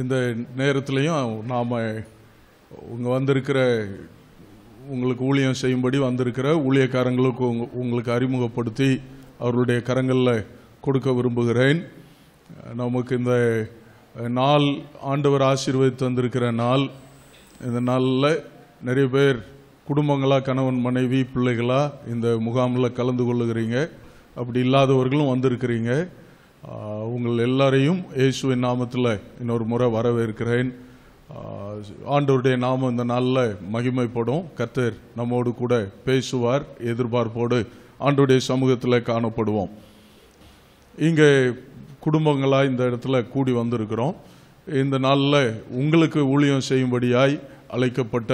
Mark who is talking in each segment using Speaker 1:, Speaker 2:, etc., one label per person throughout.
Speaker 1: இந்த நேரத்திலையும் நாம் உங்க வந்திருக்கிற உங்களுக்கு ஊழியம் செய்யும்படி வந்திருக்கிற ஊழியக்காரங்களுக்கு உங்களுக்கு அறிமுகப்படுத்தி அவர்களுடைய கரங்களில் கொடுக்க விரும்புகிறேன். நமக்கு இந்த நாள் ஆண்டவர் ஆசீர்வதித்து வந்திருக்கிற நாள். இந்த நாளில் நிறைய பேர் குடும்பங்களாக கணவன் மனைவி பிள்ளைகளாக இந்த முகாமில் கலந்து கொள்ளுகிறீங்க. அப்படி இல்லாதவர்களும் வந்திருக்கிறீங்க. உங்கள் எல்லாரையும் இயேசுவின் நாமத்தில் இன்னொரு முறை வரவேற்கிறேன். ஆண்டவருடைய நாமம் இந்த நாளில் மகிமைப்படும். கர்த்தர் நம்மோடு கூட பேசுவார். எதிர்பார்ப்போடு ஆண்டவருடைய சமூகத்தில் காணப்படுவோம். இங்கே குடும்பங்களாக இந்த இடத்துல கூடி வந்திருக்கிறோம். இந்த நாளில் உங்களுக்கு ஊழியம் செய்யும்படியாய் அழைக்கப்பட்ட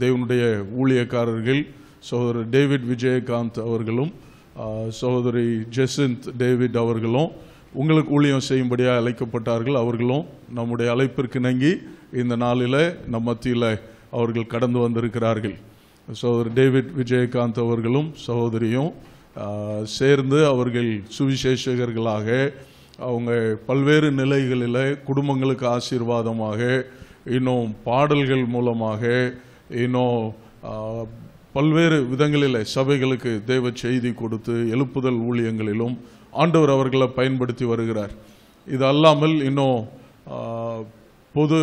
Speaker 1: தேவனுடைய ஊழியக்காரர்கள் சகோதரர் டேவிட் விஜயகாந்த் அவர்களும் சகோதரி ஜெசிந்த் டேவிட் அவர்களும் உங்களுக்கு ஊழியம் செய்யும்படியாக அழைக்கப்பட்டார்கள். அவர்களும் நம்முடைய அழைப்பிற்கு இணங்கி இந்த நாளில் நம் மத்தியில் அவர்கள் கடந்து வந்திருக்கிறார்கள். சகோதரர் டேவிட் விஜயகாந்த் அவர்களும் சகோதரியும் சேர்ந்து அவர்கள் சுவிசேஷகர்களாக அவங்க பல்வேறு நிலைகளில் குடும்பங்களுக்கு ஆசீர்வாதமாக, இன்னும் பாடல்கள் மூலமாக, இன்னும் பல்வேறு விதங்களில் சபைகளுக்கு தேவ செய்தி கொடுத்து எழுப்புதல் ஊழியங்களிலும் ஆண்டவர் அவர்களை பயன்படுத்தி வருகிறார். இது அல்லாமல் இன்னும் பொது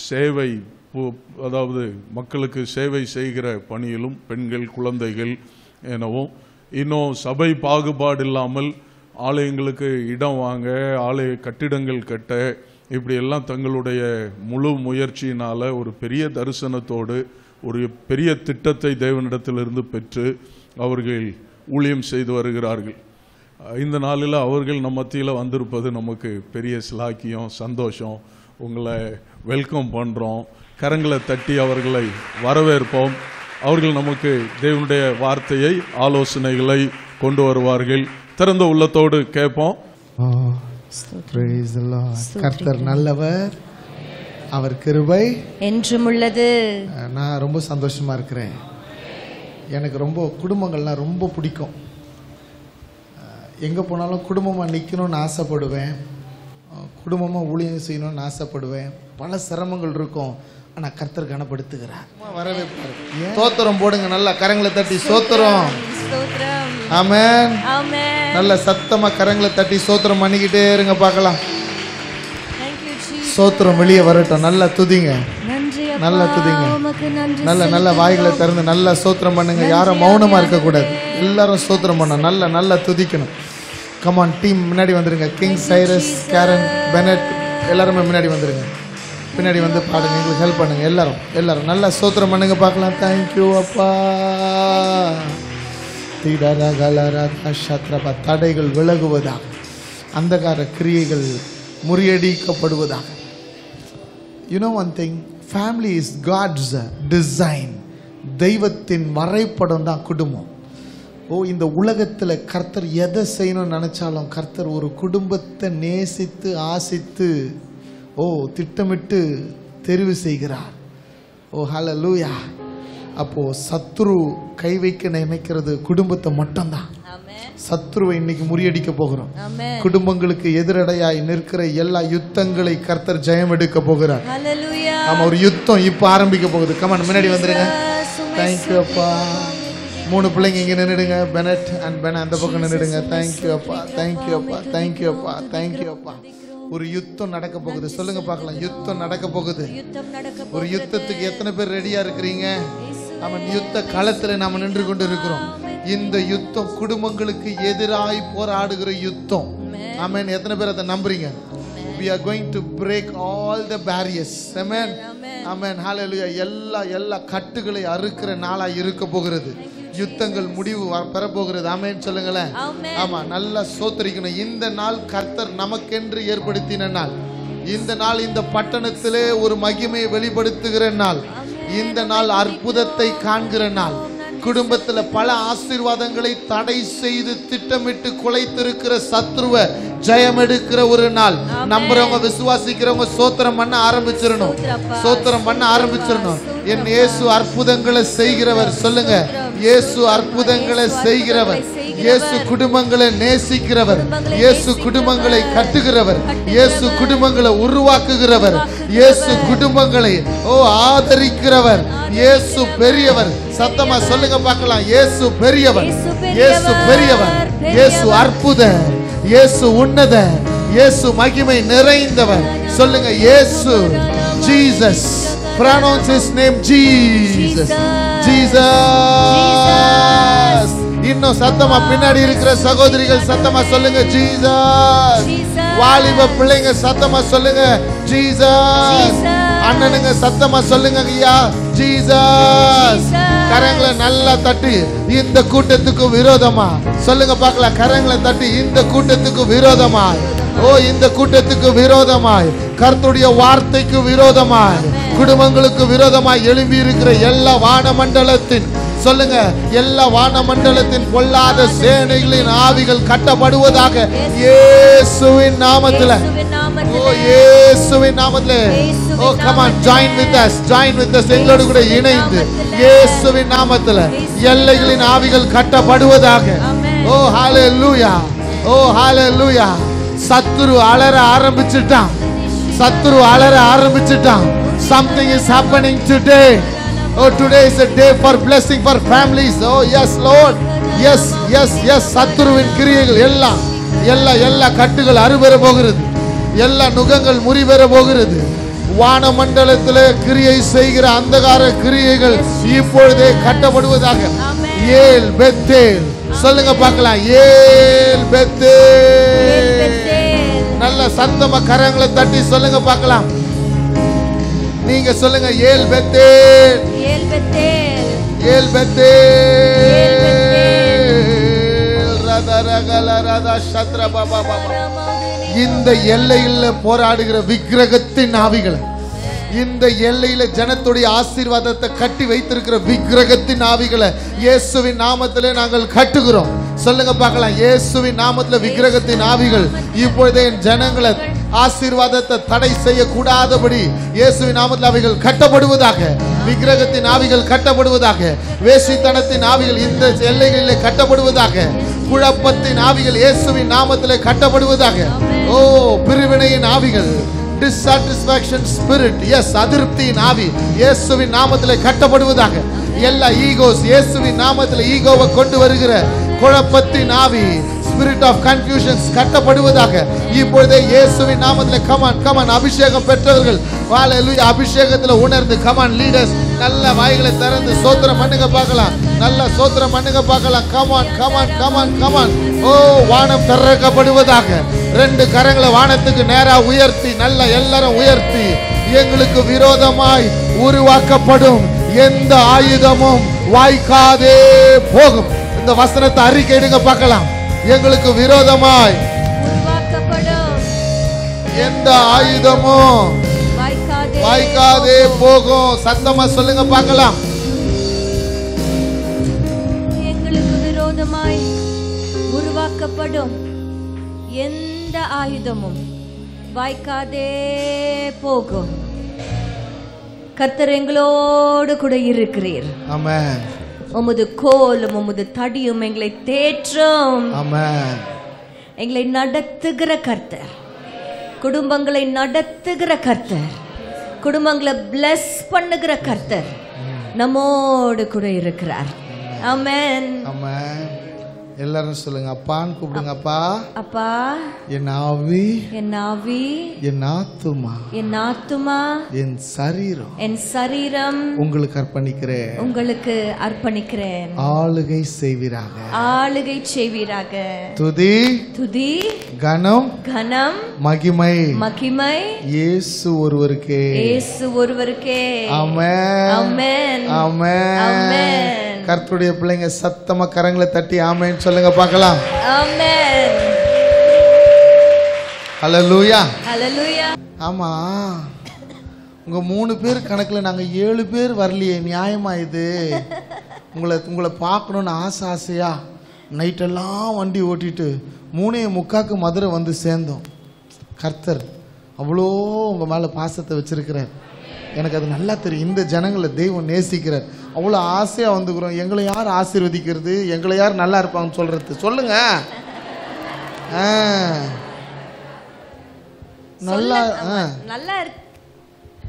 Speaker 1: சேவை, அதாவது மக்களுக்கு சேவை செய்கிற பணியிலும் பெண்கள் குழந்தைகள் எனவும், இன்னும் சபை பாகுபாடு இல்லாமல் ஆலயங்களுக்கு இடம் வாங்க, ஆலய கட்டிடங்கள் கட்ட, இப்படி எல்லாம் தங்களுடைய முழு முயற்சியினால் ஒரு பெரிய தரிசனத்தோடு ஒரு பெரிய திட்டத்தை தேவனிடத்திலிருந்து பெற்று அவர்கள் ஊழியம் செய்து வருகிறார்கள். இந்த நாளில் அவர்கள் நம் மத்தியில் வந்திருப்பது நமக்கு பெரிய சிலாக்கியம், சந்தோஷம். உங்களை வெல்கம் பண்ணுறோம். கரங்களை தட்டி அவர்களை வரவேற்போம். அவர்கள் நமக்கு தேவனுடைய வார்த்தையை, ஆலோசனைகளை கொண்டு வருவார்கள். திறந்த உள்ளத்தோடு கேட்போம்.
Speaker 2: கர்த்தர் நல்லவர், அவர் கிருபை
Speaker 3: என்றும் உள்ளது.
Speaker 2: நான் ரொம்ப சந்தோஷமா இருக்கிறேன். எனக்கு ரொம்ப குடும்பங்கள்லாம் ரொம்ப பிடிக்கும். எங்கே போனாலும் குடும்பமாக நிற்கணும்னு ஆசைப்படுவேன். குடும்பமாக ஊழியம் செய்யணும்னு ஆசைப்படுவேன். பல சிரமங்கள் இருக்கும், ஆனால் கர்த்தர் கனப்படுத்துகிறார். வரவேற்பார். ஸ்தோத்திரம் போடுங்க, நல்லா கரங்களை தட்டி ஸ்தோத்திரம். ஆமென். நல்ல சத்தமா கரங்களை தட்டி ஸ்தோத்திரம் பண்ணிக்கிட்டே இருங்க, பார்க்கலாம். ஸ்தோத்திரம் வெளியே வரட்டும். நல்லா துதிங்க, நல்லா துதிங்க. நல்ல நல்ல வாய்களை திறந்து நல்லா ஸ்தோத்திரம் பண்ணுங்க. யாரும் மௌனமா இருக்கக்கூடாது, எல்லாரும் ஸ்தோத்திரம் பண்ணணும். நல்ல நல்லா துதிக்கணும். கமான் டீம், முன்னாடி வந்துருங்க. கிங் சைரஸ், கேரன், பெனட் எல்லாருமே முன்னாடி வந்துருங்க. பின்னாடி வந்து பாடுங்க, எங்களுக்கு ஹெல்ப் பண்ணுங்க. எல்லாரும் நல்லா ஸ்தோத்திரம் பண்ணுங்க, பார்க்கலாம். தேங்க்யூ அப்பா. தடைகள் விலகுவதாக, அந்தகார கிரியைகள் முறியடிக்கப்படுவதாக. You know one thing, family is God's design. தெய்வத்தின் வரைபடம் தான் குடும்பம். இந்த உலகத்தில் கர்த்தர் எதை செய்யணும்னு நினைச்சாலும் கர்த்தர் ஒரு குடும்பத்தை நேசித்து ஆசித்து திட்டமிட்டு தெரிவு செய்கிறார். ஹல்லேலூயா. அப்போ சத்ரு கை வைக்க நினைக்கிறது குடும்பத்தை மட்டும்தான். சத்ருவை இன்னைக்கு முறியடிக்க போகிறோம். குடும்பங்களுக்கு எதிரடையாய் நிற்கிற எல்லா யுத்தங்களை கர்த்தர் ஜெயம் எடுக்க போகிறார். ஆமா, ஒரு யுத்தம் இப்ப ஆரம்பிக்க போகுது. கமான், முன்னாடி வந்துருங்க. தேங்க்யூ அப்பா. 3 பிள்ளைங்க இங்க நின்னுடுங்க. பெனட் அண்ட் பென அந்த பக்கம் நின்னுடுங்க. தேங்க்யூ அப்பா, தேங்க்யூ அப்பா, தேங்க்யூ அப்பா, தேங்க்யூ அப்பா. ஒரு யுத்தம் நடக்க போகுது. சொல்லுங்க பார்க்கலாம். யுத்தம் நடக்க போகுது. ஒரு யுத்தத்துக்கு எத்தனை பேர் ரெடியா இருக்கிறீங்க? அவன் யுத்த களத்துல நாம நின்று கொண்டு இருக்கிறோம். இந்த யுத்தம் குடும்பங்களுக்கு எதிராய் போராடுகிற யுத்தம். ஆமென். எத்தனை பேர் அதை நம்புறீங்க? We are going to break all the barriers. Amen. Amen. Hallelujah. எல்லா கட்டுகளை அறுக்கிற நாளா இருக்க போகிறது. யுத்தங்கள் முடிவு பெற போகிறது. ஆமென் சொல்லுங்களேன். ஆமா, நல்லா சோத்தரிக்கணும். இந்த நாள் கர்த்தர் நமக்கென்று ஏற்படுத்தின நாள். இந்த நாள் இந்த பட்டணத்திலே ஒரு மகிமையை வெளிப்படுத்துகிற நாள். இந்த நாள் அற்புதத்தை காண்கிற நாள். குடும்பத்துல பல ஆசீர்வாதங்களை தடை செய்து திட்டமிட்டு குலைத்திருக்கிற சத்ருவ ஜெயம் எடுக்கிற ஒரு நாள். நம்புறவங்க, விசுவாசிக்கிறவங்க சோத்திரம் பண்ண ஆரம்பிச்சிடணும். சோத்திரம் பண்ண ஆரம்பிச்சிடணும். என் இயேசு அற்புதங்களை செய்கிறவர். சொல்லுங்க, இயேசு அற்புதங்களை செய்கிறவர். இயேசு குடும்பங்களை நேசிக்கிறவர், இயேசு குடும்பங்களை கட்டுகிறவர், இயேசு குடும்பங்களை உருவாக்குகிறவர், இயேசு குடும்பங்களை ஆதரிக்கிறவர். இயேசு பெரியவர். சத்தமா சொல்லுங்க பார்க்கலாம். இயேசு பெரியவர், இயேசு பெரியவர், இயேசு அற்புதர், இயேசு உன்னதர், இயேசு மகிமை நிறைந்தவர். சொல்லுங்க இயேசு. Jesus. Pronounce his name Jesus. Jesus. இன்னும் சத்தமா பின்னாடி இருக்கிற சகோதரிகள் சத்தமா சொல்லுங்க ஜீசஸ். வாலிப பிள்ளைங்க சத்தமா சொல்லுங்க ஜீசஸ். அண்ணனுங்க சத்தமா சொல்லுங்க ஐயா ஜீசஸ். கரங்களை நல்லா தட்டி இந்த கூட்டத்துக்கு விரோதமா சொல்லுங்க பார்க்கலாம். கரங்களை தட்டி இந்த கூட்டத்துக்கு விரோதமாய், இந்த கூட்டத்துக்கு விரோதமாய், கர்த்தருடைய வார்த்தைக்கு விரோதமாய், குடும்பங்களுக்கு விரோதமாய் எழும்பி இருக்கிற எல்லா வானமண்டலத்தின் சொல்லுங்க, எல்லா வானமண்டலத்தின் பொல்லாத சேனைகளின் ஆவிகள் கட்டப்படுவதாக இயேசுவின் நாமத்தில். இயேசுவின் நாமத்தில். come on, join with us, எங்களோடு கூட இணைந்து இயேசுவின் நாமத்தில் எல்லைகளின் ஆவிகள் கட்டப்படுவதாக. ஹalleluya, ஹalleluya. சத்துரு அலற ஆரம்பிச்சிட்டான், சத்துரு அலற ஆரம்பிச்சிட்டான். Something is happening today. Today is a day for blessing for families. Yes Lord, yes. சத்துருவின் கிரியைகள் எல்லா கட்டுகள் அறுபெற போகிறது, எல்லா நுகங்கள் முறிபெற போகிறது. வானமண்டலத்திலே கிரியை செய்கிற அந்தகார கிரியைகள் இப்பொழுதே கட்டப்படுவதாக. ஏல் பெத்தேல் சொல்லுங்க பார்க்கலாம். ஏல் பெத்தேல். நல்ல சத்தமா கரங்களை தட்டி சொல்லுங்க பார்க்கலாம். நீங்க சொல்லுங்க ஏல் பெத்தேல், ஏல் பெத்தேல், ஏல் பெத்தேல். ரதரகல ரத சத்ர பாபா பாபா. இந்த எல்லையில போராடுகிற விக்கிரகத்தின் ஆவிகளை, இந்த எல்லையில ஜனத்துடைய ஆசீர்வாதத்தை கட்டி வைத்திருக்கிற விக்கிரகத்தின் ஆவிகளை இயேசுவின் நாமத்திலே நாங்கள் கட்டுகிறோம். சொல்லுங்க பார்க்கலாம். இயேசுவின் நாமத்தில் விக்கிரகத்தின் ஆவிகள் இப்பொழுதே என் ஜனங்களை ஆசீர்வாதத்தை தடை செய்ய கூடாதபடி இயேசுவின் நாமத்தில் அவைகள் கட்டப்படுவதாக. விக்கிரகத்தின் ஆவிகள் கட்டப்படுவதாக. வேசித்தனத்தின் ஆவிகள் இந்த எல்லைகளிலே கட்டப்படுவதாக. குழப்பத்தின் ஆவிகள் இயேசுவின் நாமத்திலே கட்டப்படுவதாக. பிரிவினையின் ஆவிகள், dissatisfaction spirit, அதிருப்தியின் ஆவி இயேசுவின் நாமத்திலே கட்டப்படுவதாக. எல்லா ஈகோஸ் இயேசுவின் நாமத்திலே ஈகோவை கொண்டு வருகிற குழப்பத்தின் ஆவி, ஸ்பிரிட் ஆஃப் கன்ஃபியூஷன்ஸ் கட்டப்படுவதாக. இப்பொழுதே இயேசுவின் நாமத்திலே கமான் அபிஷேகம் பெற்றவர்கள் ஹalleluya அபிஷேகத்தில் உணர்ந்து கமான் லீடர்ஸ் நல்ல வாய்களை திறந்து சோத்திரம் பண்ணுங்க பார்க்கலாம். நல்ல சோத்திரம் பண்ணுங்க பார்க்கலாம். கமான். வானம் திறக்கப்படுவதாக. 2 கரங்களை வானத்துக்கு நேரா உயர்த்தி நல்ல எல்லாரும் உயர்த்தி எங்களுக்கு விரோதமாய் உருவாக்கப்படும் எந்த ஆயுதமும் வாய்க்காதே போகும். இந்த வசனத்தை அறிக்கையிடுங்க பார்க்கலாம். எங்களுக்கு விரோதமாய் உருவாக்கப்படும் எந்த ஆயுதமும் வாய்க்காதே போகும். சத்தமா சொல்லுங்க பார்க்கலாம்.
Speaker 3: எங்களுக்கு விரோதமாய் உருவாக்கப்படும் எந்த ஆயுதமும் வாய்க்காதே போகும். கர்த்தர் எங்களோடு கூட இருக்கிறீர்.
Speaker 2: ஆமென்.
Speaker 3: உமது கோலும் உமது தடியும் எங்களை தேற்றும்.
Speaker 2: ஆமென்.
Speaker 3: எங்களை நடத்துகிற கர்த்தர், குடும்பங்களை நடத்துகிற கர்த்தர், குடும்பங்களை பிளஸ் பண்ணுகிற கர்த்தர் நம்மோடு கூட இருக்கிறார். ஆமென்.
Speaker 2: ஆமென். எல்லாரும் சொல்லுங்க. அப்பான்னு கூப்பிடுங்க. அப்பா.
Speaker 3: அப்பா.
Speaker 2: என் ஆவி,
Speaker 3: என் ஆவி,
Speaker 2: என் ஆத்துமா,
Speaker 3: என் ஆத்துமா,
Speaker 2: என் சரீரம்,
Speaker 3: என் சரீரம்
Speaker 2: உங்களுக்கு அர்ப்பணிக்கிறேன்.
Speaker 3: உங்களுக்கு அர்ப்பணிக்கிறேன்.
Speaker 2: ஆளுகை செய்வீராக.
Speaker 3: ஆளுகை செய்வீராக.
Speaker 2: துதி,
Speaker 3: துதி,
Speaker 2: கனம்,
Speaker 3: கனம்,
Speaker 2: மகிமை,
Speaker 3: மகிமை
Speaker 2: இயேசு ஒருவருக்கே.
Speaker 3: இயேசு ஒருவருக்கே.
Speaker 2: ஆமென்.
Speaker 3: ஆமென்.
Speaker 2: ஆமென்.
Speaker 3: ஆமென்.
Speaker 2: கர்த்தருடைய பிள்ளைங்க சத்தமா கரங்களை தட்டி ஆமென் சொல்லுங்க பார்க்கலாம்.
Speaker 3: ஆமென்.
Speaker 2: ஹல்லேலூயா.
Speaker 3: ஹல்லேலூயா.
Speaker 2: ஆமா, உங்க 3 பேர் கணக்குல நாங்க 7 பேர் வரலையே, நியாயமா இது? உங்களை பார்க்கணும்னு ஆசையா நைட்டெல்லாம் வண்டி ஓட்டிட்டு 3:45 மதுரை வந்து சேர்ந்தோம். கர்த்தர் அவ்வளோ உங்க மேல பாசத்தை வச்சிருக்கிறார். எனக்கு அது நல்லா தெரியும். இந்த ஜனங்களை தெய்வம் நேசிக்கிறார். அவ்வளோ ஆசையாக வந்துக்கிறோம். எங்களை யார் ஆசீர்வதிக்கிறது, எங்களை யார் நல்லா இருப்பாங்கன்னு சொல்றது சொல்லுங்க. நல்லா
Speaker 3: நல்லா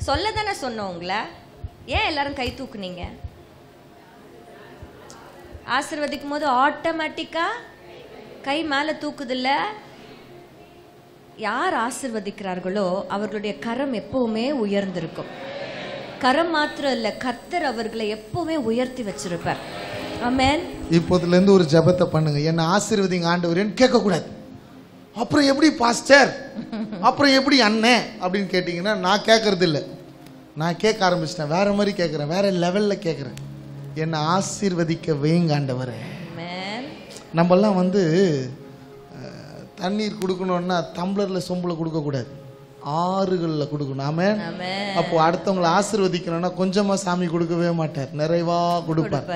Speaker 3: சொல்ல தானே சொன்னோம் உங்களை. ஏன் எல்லாரும் கை தூக்குனீங்க? ஆசீர்வதிக்கும் போது ஆட்டோமேட்டிக்கா கை மேல தூக்குதில்ல. யார் ஆசீர்வதிக்கிறார்களோ அவர்களுடைய கரம் எப்பவுமே உயர்ந்திருக்கும். கரம் மாத்திரம் இல்ல, கர்த்தர் அவர்களை எப்பவுமே உயர்த்தி வச்சிருப்பார். ஆமென்.
Speaker 2: இப்போதுல இருந்து ஒரு ஜெபத்தை பண்ணுங்க. என்ன ஆசீர்வதிங்க ஆண்டவரேன்னு கேட்க கூடாது. அப்புறம் எப்படி பாஸ்டர், அப்புறம் எப்படி அண்ணன் அப்படின்னு கேட்டீங்கன்னா நான் கேட்கறது இல்லை. நான் கேட்க ஆரம்பிச்சிட்டேன். வேற மாதிரி கேட்குறேன், வேற லெவல்ல கேட்குறேன். என்னை ஆசீர்வதிக்க வைங்க ஆண்டவரே. நம்மெல்லாம் வந்து தண்ணீர் கொடுக்கணும்னா டம்ளரில் சொம்பில் கொடுக்கக்கூடாது, ஆறுகளில் கொடுக்கணும். ஆமென். அப்போ அடுத்தவங்களை ஆசீர்வதிக்கணும்னா கொஞ்சமாக சாமி கொடுக்கவே மாட்டார், நிறைவா கொடுப்பார்.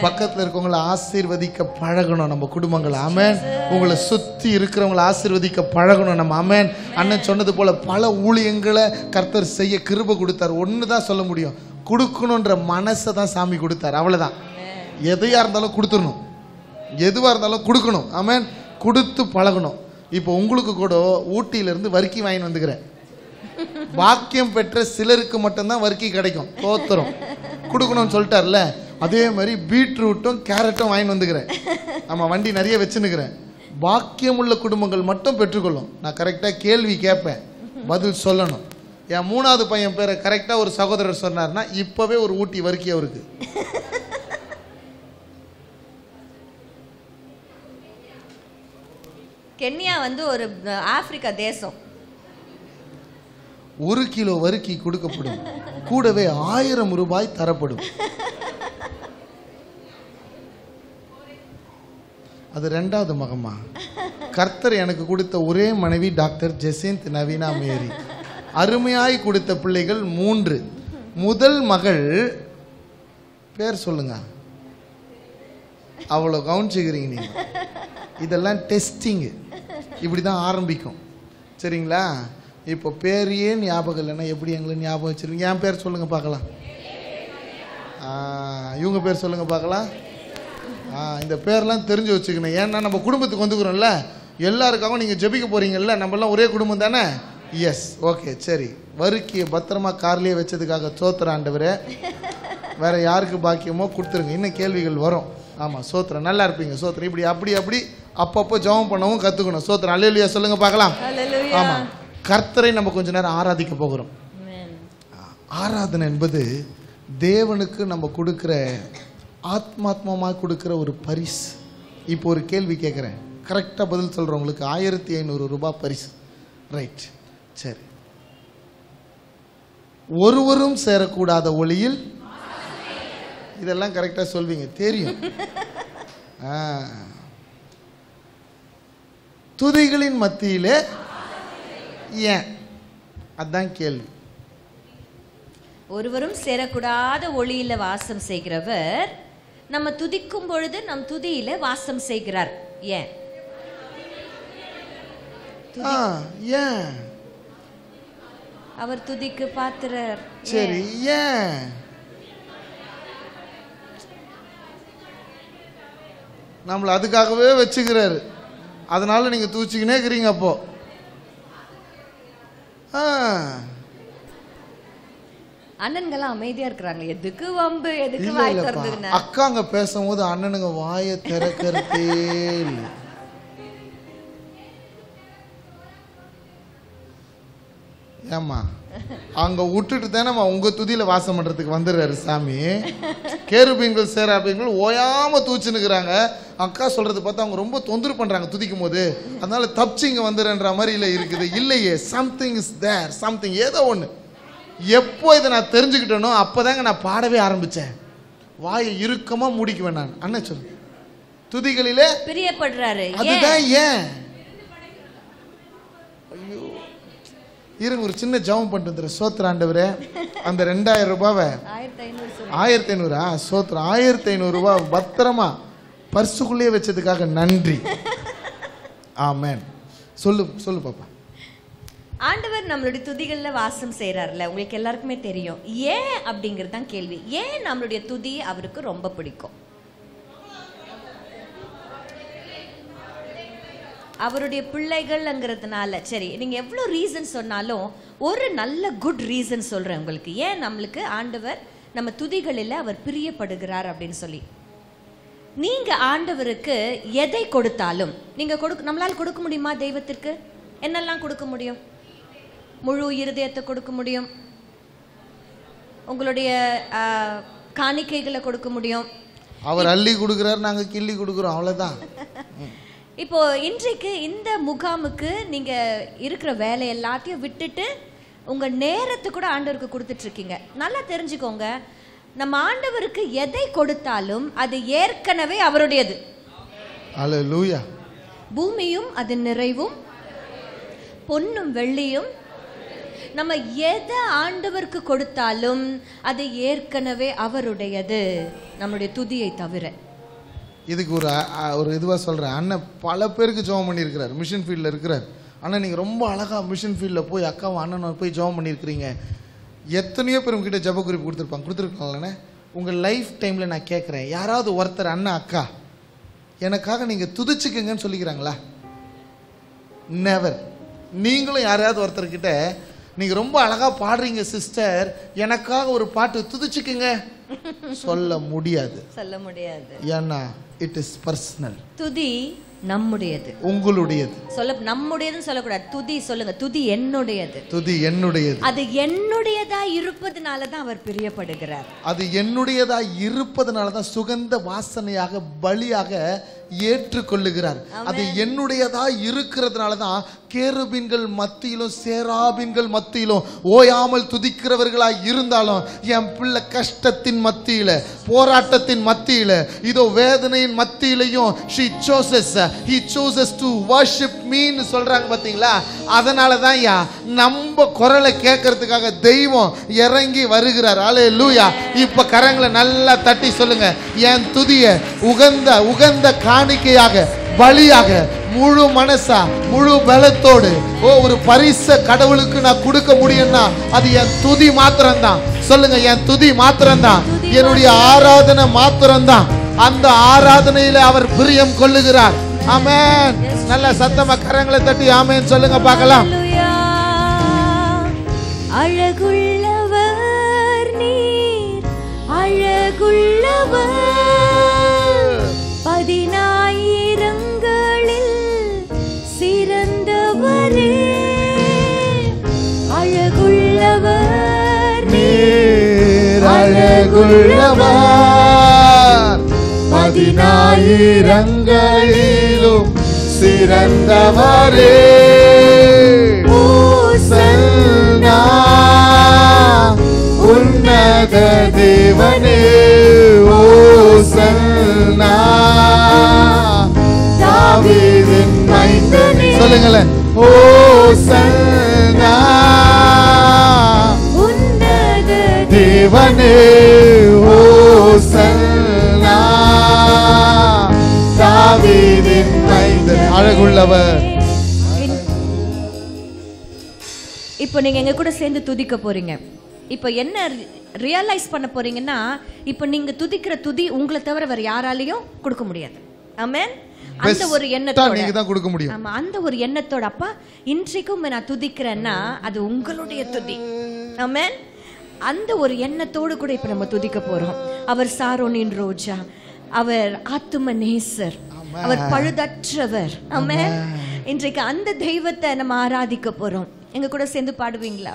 Speaker 2: பக்கத்தில் இருக்கவங்களை ஆசீர்வதிக்க பழகணும் நம்ம குடும்பங்கள். ஆமென். உங்களை சுற்றி இருக்கிறவங்களை ஆசீர்வதிக்க பழகணும் நம்ம. ஆமென். அண்ணன் சொன்னது போல பல ஊழியங்களை கர்த்தர் செய்ய கிருபை கொடுத்தார். ஒன்று தான் சொல்ல முடியும், கொடுக்கணுன்ற மனசை தான் சாமி கொடுத்தார். அவ்வளோதான். எதையாக இருந்தாலும் கொடுத்துடணும், எதுவாக இருந்தாலும் கொடுக்கணும். ஆமென். கொடுத்து பழகணும். இப்போ உங்களுக்கு கூட ஊட்டியிலிருந்து வர்க்கி வாங்கி வந்துக்கிறேன். பாக்கியம் பெற்ற சிலருக்கு மட்டும்தான் வர்க்கி கிடைக்கும். தோத்துரும் கொடுக்கணும்னு சொல்லிட்டார்ல, அதே மாதிரி பீட்ரூட்டும் கேரட்டும் வாங்கி வந்துக்கிறேன். ஆமாம், வண்டி நிறைய வச்சுன்னுக்கிறேன். பாக்கியம் உள்ள குடும்பங்கள் மட்டும் பெற்றுக்கொள்ளும். நான் கரெக்டாக கேள்வி கேட்பேன், பதில் சொல்லணும். என் 3வது பையன் பேரை கரெக்டாக ஒரு சகோதரர் சொன்னார்னா இப்போவே ஒரு ஊட்டி வர்க்கி அவருக்கு.
Speaker 3: கென்யா வந்து ஒரு ஆப்பிரிக்கா தேசம்.
Speaker 2: 1 கிலோ வர்க்கி கொடுக்கப்படும், கூடவே 1000 ரூபாய் தரப்படும். அது 2வது மகமா. கர்த்தர் எனக்கு கொடுத்த ஒரே மனைவி டாக்டர் ஜெசிந்த் நவீனா மேரி. அருமையாய் கொடுத்த பிள்ளைகள் 3. முதல் மகள் பேர் சொல்லுங்க. அவ்வளோ கவனிச்சுக்கிறீங்க நீங்க. இதெல்லாம் டெஸ்டிங்கு, இப்படி தான் ஆரம்பிக்கும். சரிங்களா? இப்போ பேரையே ஞாபகம் இல்லைன்னா எப்படி எங்களை ஞாபகம் வச்சுருங்க? என் பேர் சொல்லுங்க பார்க்கலாம். இவங்க பேர் சொல்லுங்க பார்க்கலாம். இந்த பேர்லாம் தெரிஞ்சு வச்சுக்கணும். ஏன்னா நம்ம குடும்பத்துக்கு வந்துக்கிறோம்ல, எல்லாருக்காகவும் நீங்கள் ஜெபிக்க போகிறீங்கல்ல, நம்மளாம் ஒரே குடும்பம் தானே? எஸ், ஓகே, சரி. வர்க்கியை பத்திரமா கார்லேயே வச்சதுக்காக சோத்திர ஆண்டவரே. வேற யாருக்கு பாக்கியமோ கொடுத்துருங்க. இன்னும் கேள்விகள் வரும். ஆமாம், சோத்திரம். நல்லா இருப்பீங்க. சோத்திரம். இப்படி அப்படி அப்படி அப்பப்போ ஜெபம் பண்ணவும் கற்றுக்கணும். சோத்திரம். அல்லேலூயா சொல்லுங்க பார்க்கலாம். ஆமாம், கர்த்தரை நம்ம கொஞ்ச நேரம் ஆராதிக்க போகிறோம். ஆராதனை என்பது தேவனுக்கு நம்ம கொடுக்குற ஆத்மாத்மமாக கொடுக்குற ஒரு பரிசு. இப்போ ஒரு கேள்வி கேட்குறேன், கரெக்டாக பதில் சொல்கிறவங்களுக்கு 1500 ரூபாய் பரிசு. ரைட், சரி. ஒருவரும் சேரக்கூடாத ஒளியில், இதெல்லாம் கரெக்டாக சொல்வீங்க தெரியும். துதிகளின் மத்தியிலே ஏன்? அதான் கேள்வி.
Speaker 3: ஒருவரும் சேரக்கூடாத ஒளியில வாசம் செய்கிறவர் நம்ம துதிக்கும் பொழுது நம் துதியில வாசம் செய்கிறார். ஏன்?
Speaker 2: ஏன்?
Speaker 3: அவர் துதிக்கு பாத்திரர்.
Speaker 2: சரி, ஏன்? நம்மள அதுக்காகவே வச்சுக்கிறாரு. அதனால நீங்க தூச்சிக்கினே இருக்கிறீங்க. அப்போ
Speaker 3: அண்ணன்கெல்லாம் அமைதியா இருக்கிறாங்க. எதுக்கு வம்பு, எதுக்கு வாய் திறந்துன்னு?
Speaker 2: அக்காங்க பேசும்போது அண்ணனுங்க வாயை திறக்கிறதே இல்லை. ஏமா அங்க விட்டுட்டு தானே உங்க துதியில வாசம் பண்றதுக்கு வந்துடுறாரு சாமி. கேருபீன்கள் சேராபீன்கள் ஓயாம தூச்சுனுக்குறாங்க. அக்கா சொல்றது பார்த்தா அவங்க ரொம்ப தொந்தரவு பண்றாங்க துதிக்கும் போது, அதனால தப்பிச்சு இங்க வந்துடுன்ற மாதிரி இல்லை இருக்குது. இல்லையே, சம்திங் இஸ் தேர், சம்திங், ஏதோ ஒண்ணு. எப்போ இதை நான் தெரிஞ்சுக்கிட்டேனோ அப்போதாங்க நான் பாடவே ஆரம்பிச்சேன். வாயை இறுக்கமா மூடிக்குவேன் நான். அண்ணன் சொல்லு. துதிகளிலே
Speaker 3: பிரியப்படுறாரு.
Speaker 2: அதுதான் ஏன். ஐயோ, இருங்க ஒரு சின்ன ஜெபம் பண்ணிட்டு வந்துடுறேன். சோத்திர ஆண்டவரே, அந்த 2000 ரூபாவை 1500 சோத்திரம் 1500 ரூபாய் பத்திரமா பர்சுக்குள்ளேயே வச்சதுக்காக நன்றி. ஆமென். சொல்லு சொல்லு பாப்பா.
Speaker 3: ஆண்டவர் நம்மளுடைய துதிகள்ல வாசம் செய்யறாருல, உங்களுக்கு எல்லாருக்குமே தெரியும். ஏன் அப்படிங்கிறது தான் கேள்வி. ஏன் நம்மளுடைய துதி அவருக்கு ரொம்ப பிடிக்கும்? அவருடைய பிள்ளைகள்ங்கிறதுனால. சரி, நீங்க எவ்வளவு ரீசன் சொன்னாலும் ஒரு நல்ல குட் ரீசன் சொல்றேன் உங்களுக்கு, ஏன் நம்மளுக்கு ஆண்டவர் நம்ம துதிகளில் அவர் பிரியப்படுகிறார் அப்படின்னு சொல்லி. நீங்க ஆண்டவருக்கு எதை கொடுத்தாலும், நீங்க நம்மளால கொடுக்க முடியுமா? தெய்வத்திற்கு என்னெல்லாம் கொடுக்க முடியும்? முழு இருதயத்தை கொடுக்க முடியும், உங்களுடைய காணிக்கைகளை கொடுக்க முடியும்.
Speaker 2: அவர் அள்ளி கொடுக்கிறார், நாங்க கிள்ளி கொடுக்கிறோம், அவ்வளவுதான்.
Speaker 3: இப்போ இன்றைக்கு இந்த முகாமுக்கு நீங்க இருக்கிற வேலை எல்லாத்தையும் விட்டுட்டு உங்க நேரத்தை கூட ஆண்டவருக்கு கொடுத்துட்டு இருக்கீங்க. நல்லா தெரிஞ்சுக்கோங்க, நம்ம ஆண்டவருக்கு எதை கொடுத்தாலும் அது ஏற்கனவே அவருடையது.
Speaker 2: அல்லேலூயா.
Speaker 3: பூமியும் அதன் நிறைவும் பொன்னும் வெள்ளியும், நம்ம எதை ஆண்டவருக்கு கொடுத்தாலும் அது ஏற்கனவே அவருடையது, நம்முடைய துதியை தவிர.
Speaker 2: இதுக்கு ஒரு இதுவா சொல்றேன். அண்ணன் பல பேருக்கு ஜெபம் பண்ணியிருக்கிறார், மிஷன் ஃபீல்டில் இருக்கிறார். அண்ணன் நீங்கள் ரொம்ப அழகாக மிஷன் ஃபீல்டில் போய் அக்காவும் அண்ணனும் போய் ஜெபம் பண்ணியிருக்கிறீங்க. எத்தனையோ பேர் உங்ககிட்ட ஜெப குறிப்பு கொடுத்துருக்காங்களே. உங்கள் லைஃப் டைமில் நான் கேட்குறேன், யாராவது ஒருத்தர் அண்ணன் அக்கா எனக்காக நீங்கள் துதிச்சுக்குங்கன்னு சொல்லிக்கிறாங்களா? நெவர். நீங்களும் யாரையாவது ஒருத்தர்கிட்ட நீங்கள் ரொம்ப அழகாக பாடுறீங்க சிஸ்டர், எனக்காக ஒரு பாட்டு துதிச்சுக்குங்க சொல்ல முடியாது. ஏன்னா இட் இஸ் பர்சனல்.
Speaker 3: துதி நம்முடையது,
Speaker 2: உங்களுடையது.
Speaker 3: நம்முடையதுன்னு சொல்லக்கூடாது. துதி சொல்லுங்க, துதி என்னுடையது.
Speaker 2: துதி என்னுடையது.
Speaker 3: அது என்னுடையதா இருப்பதனால தான் அவர் பிரியப்படுகிறார்.
Speaker 2: அது என்னுடையதா இருப்பதனால தான் சுகந்த வாசனையாக பலியாக ஏற்றுக்கொள்ளுகிறார். அது என்னுடையதா இருக்கிறதுனால தான் கேருபீன்கள் மத்தியிலும் சேராபீன்கள் மத்தியிலும் ஓயாமல் துதிக்கிறவர்களாய் இருந்தாலும், என் பிள்ளை கஷ்டத்தின் மத்தியில, போராட்டத்தின் மத்தியில, இதோ வேதனையின் மத்தியிலையும் he chooses to worship me ன்னு சொல்றாங்க பாத்தீங்களா? அதனால தான் நம்ம குரலை கேட்கறதுக்காக தெய்வம் இறங்கி வருகிறார். அல்லேலூயா. இப்ப கரங்களை நல்லா தட்டி சொல்லுங்க, என் துதிய உகந்த காணிக்கையாக பலியாக முழு மனசா முழு பலத்தோடு ஒரு பரிச கடவுளுக்கு நான் கொடுக்க முடியும்னா அது என் துதி மாத்திரம்தான். சொல்லுங்க, என் துதி மாத்திரம்தான், என்னுடைய ஆராதனை மாத்திரம்தான். அந்த ஆராதனையில அவர் பிரியம் கொள்ளுகிறார். ஆமென். நல்ல சத்தமா கரங்களை தட்டி ஆமென் சொல்லுங்க பார்க்கலாம்.
Speaker 3: அழகுள்ளவர் நீர், அழகுள்ளவர், 10,000ங்களில் சிறந்தவரே. அழகுள்ளவர் நீர்,
Speaker 2: அழகுள்ளவர், 10,000ங்களிலும் சிறந்தவரே. ஓசன்னா உன்னத தேவனே, ஓசன்னா தாவீதின் மைந்தனே. சொல்லுங்களேன், ஓசன்னா உன்னத தேவனே, ஓசன்னா தாவீதின் மைந்தனே. அழகுள்ளவர்.
Speaker 3: இப்போ நீங்க எங்க கூட சேர்ந்து துதிக்க போறீங்க. இப்போ என்ன ரியலைஸ் பண்ண போறீங்கன்னா, இப்போ நீங்க துதிக்கிற துதி உங்களை தவிர வேற யாராலையும் கொடுக்க முடியாது. ஆமென். அந்த ஒரு எண்ணத்தோட
Speaker 2: நீங்க தான் கொடுக்க முடியும்.
Speaker 3: ஆமா, அந்த ஒரு எண்ணத்தோட அப்பா இன்றைக்கும் நான் துதிக்கிறேன்னா அது உங்களுடைய துதி. ஆமென். அந்த ஒரு எண்ணத்தோடு கூட இப்ப நம்ம துதிக்க போறோம். அவர் சாரோனின் ரோஜா, அவர் ஆத்தும நேசர், அவர் பழுதற்றவர். ஆமென். இன்றைக்கு அந்த தெய்வத்தை நம்ம ஆராதிக்க போறோம். எங்க கூட சேர்ந்து பாடுவீங்களா?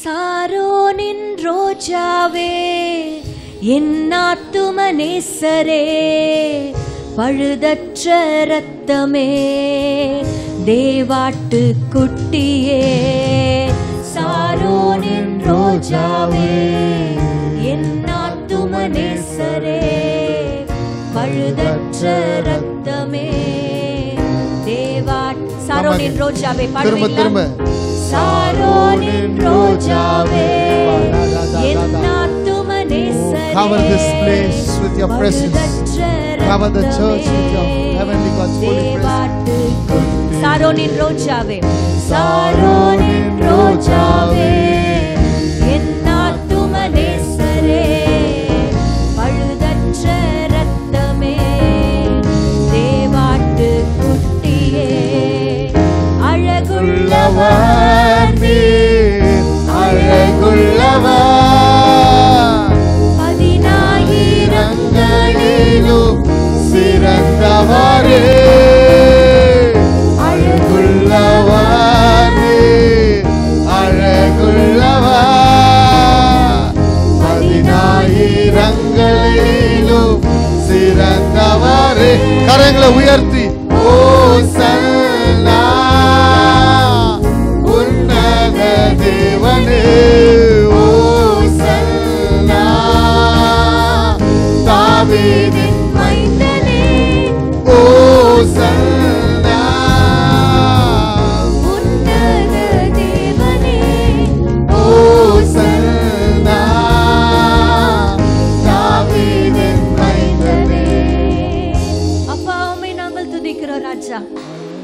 Speaker 3: சாரோனின் ரோஜாவே, என் ஆத்தும நேசரே, பழுதற்ற ரத்தமே, தேவாட்டு குட்டியே. சாரோனின் ரோஜாவே, என் ஆத்தும நேசரே, பழுதற்ற ரத்தமே, தேவாட்டு. சாரோனின் ரோஜாவே பாடுவீங்களா? சாரோனின் ரோஜாவே, என் ஆத்தும நேசரே,
Speaker 2: cover this place with your presence. Cover the church with your heavenly God's holy presence.
Speaker 3: சாரோனின் Rojave, சாரோனின் Rojave, என் ஆத்தும நேசரே, பழுதற்ற ரத்தமே, தேவாட்டு குட்டியே, அழகுள்ளவர் நீர்,
Speaker 2: அழகுள்ளவர், 10,000ங்களிலும் சிறந்தவரே, அழகுள்ளவர் நீர், அழகுள்ளவர், 10,000ங்களிலும் சிறந்தவரே. கரங்களை உயர்த்தி ஓசன்னா உன்னத தேவனே, ஓசன்னா தாவீதின்
Speaker 3: மைந்தனே,
Speaker 2: ஓசன்னா
Speaker 3: உன்னத தேவனே,
Speaker 2: ஓசன்னா தாவீதின் மைந்தனே.
Speaker 3: அப்பா உம்மை நாங்கள் துதிக்கிறோம் ராஜா.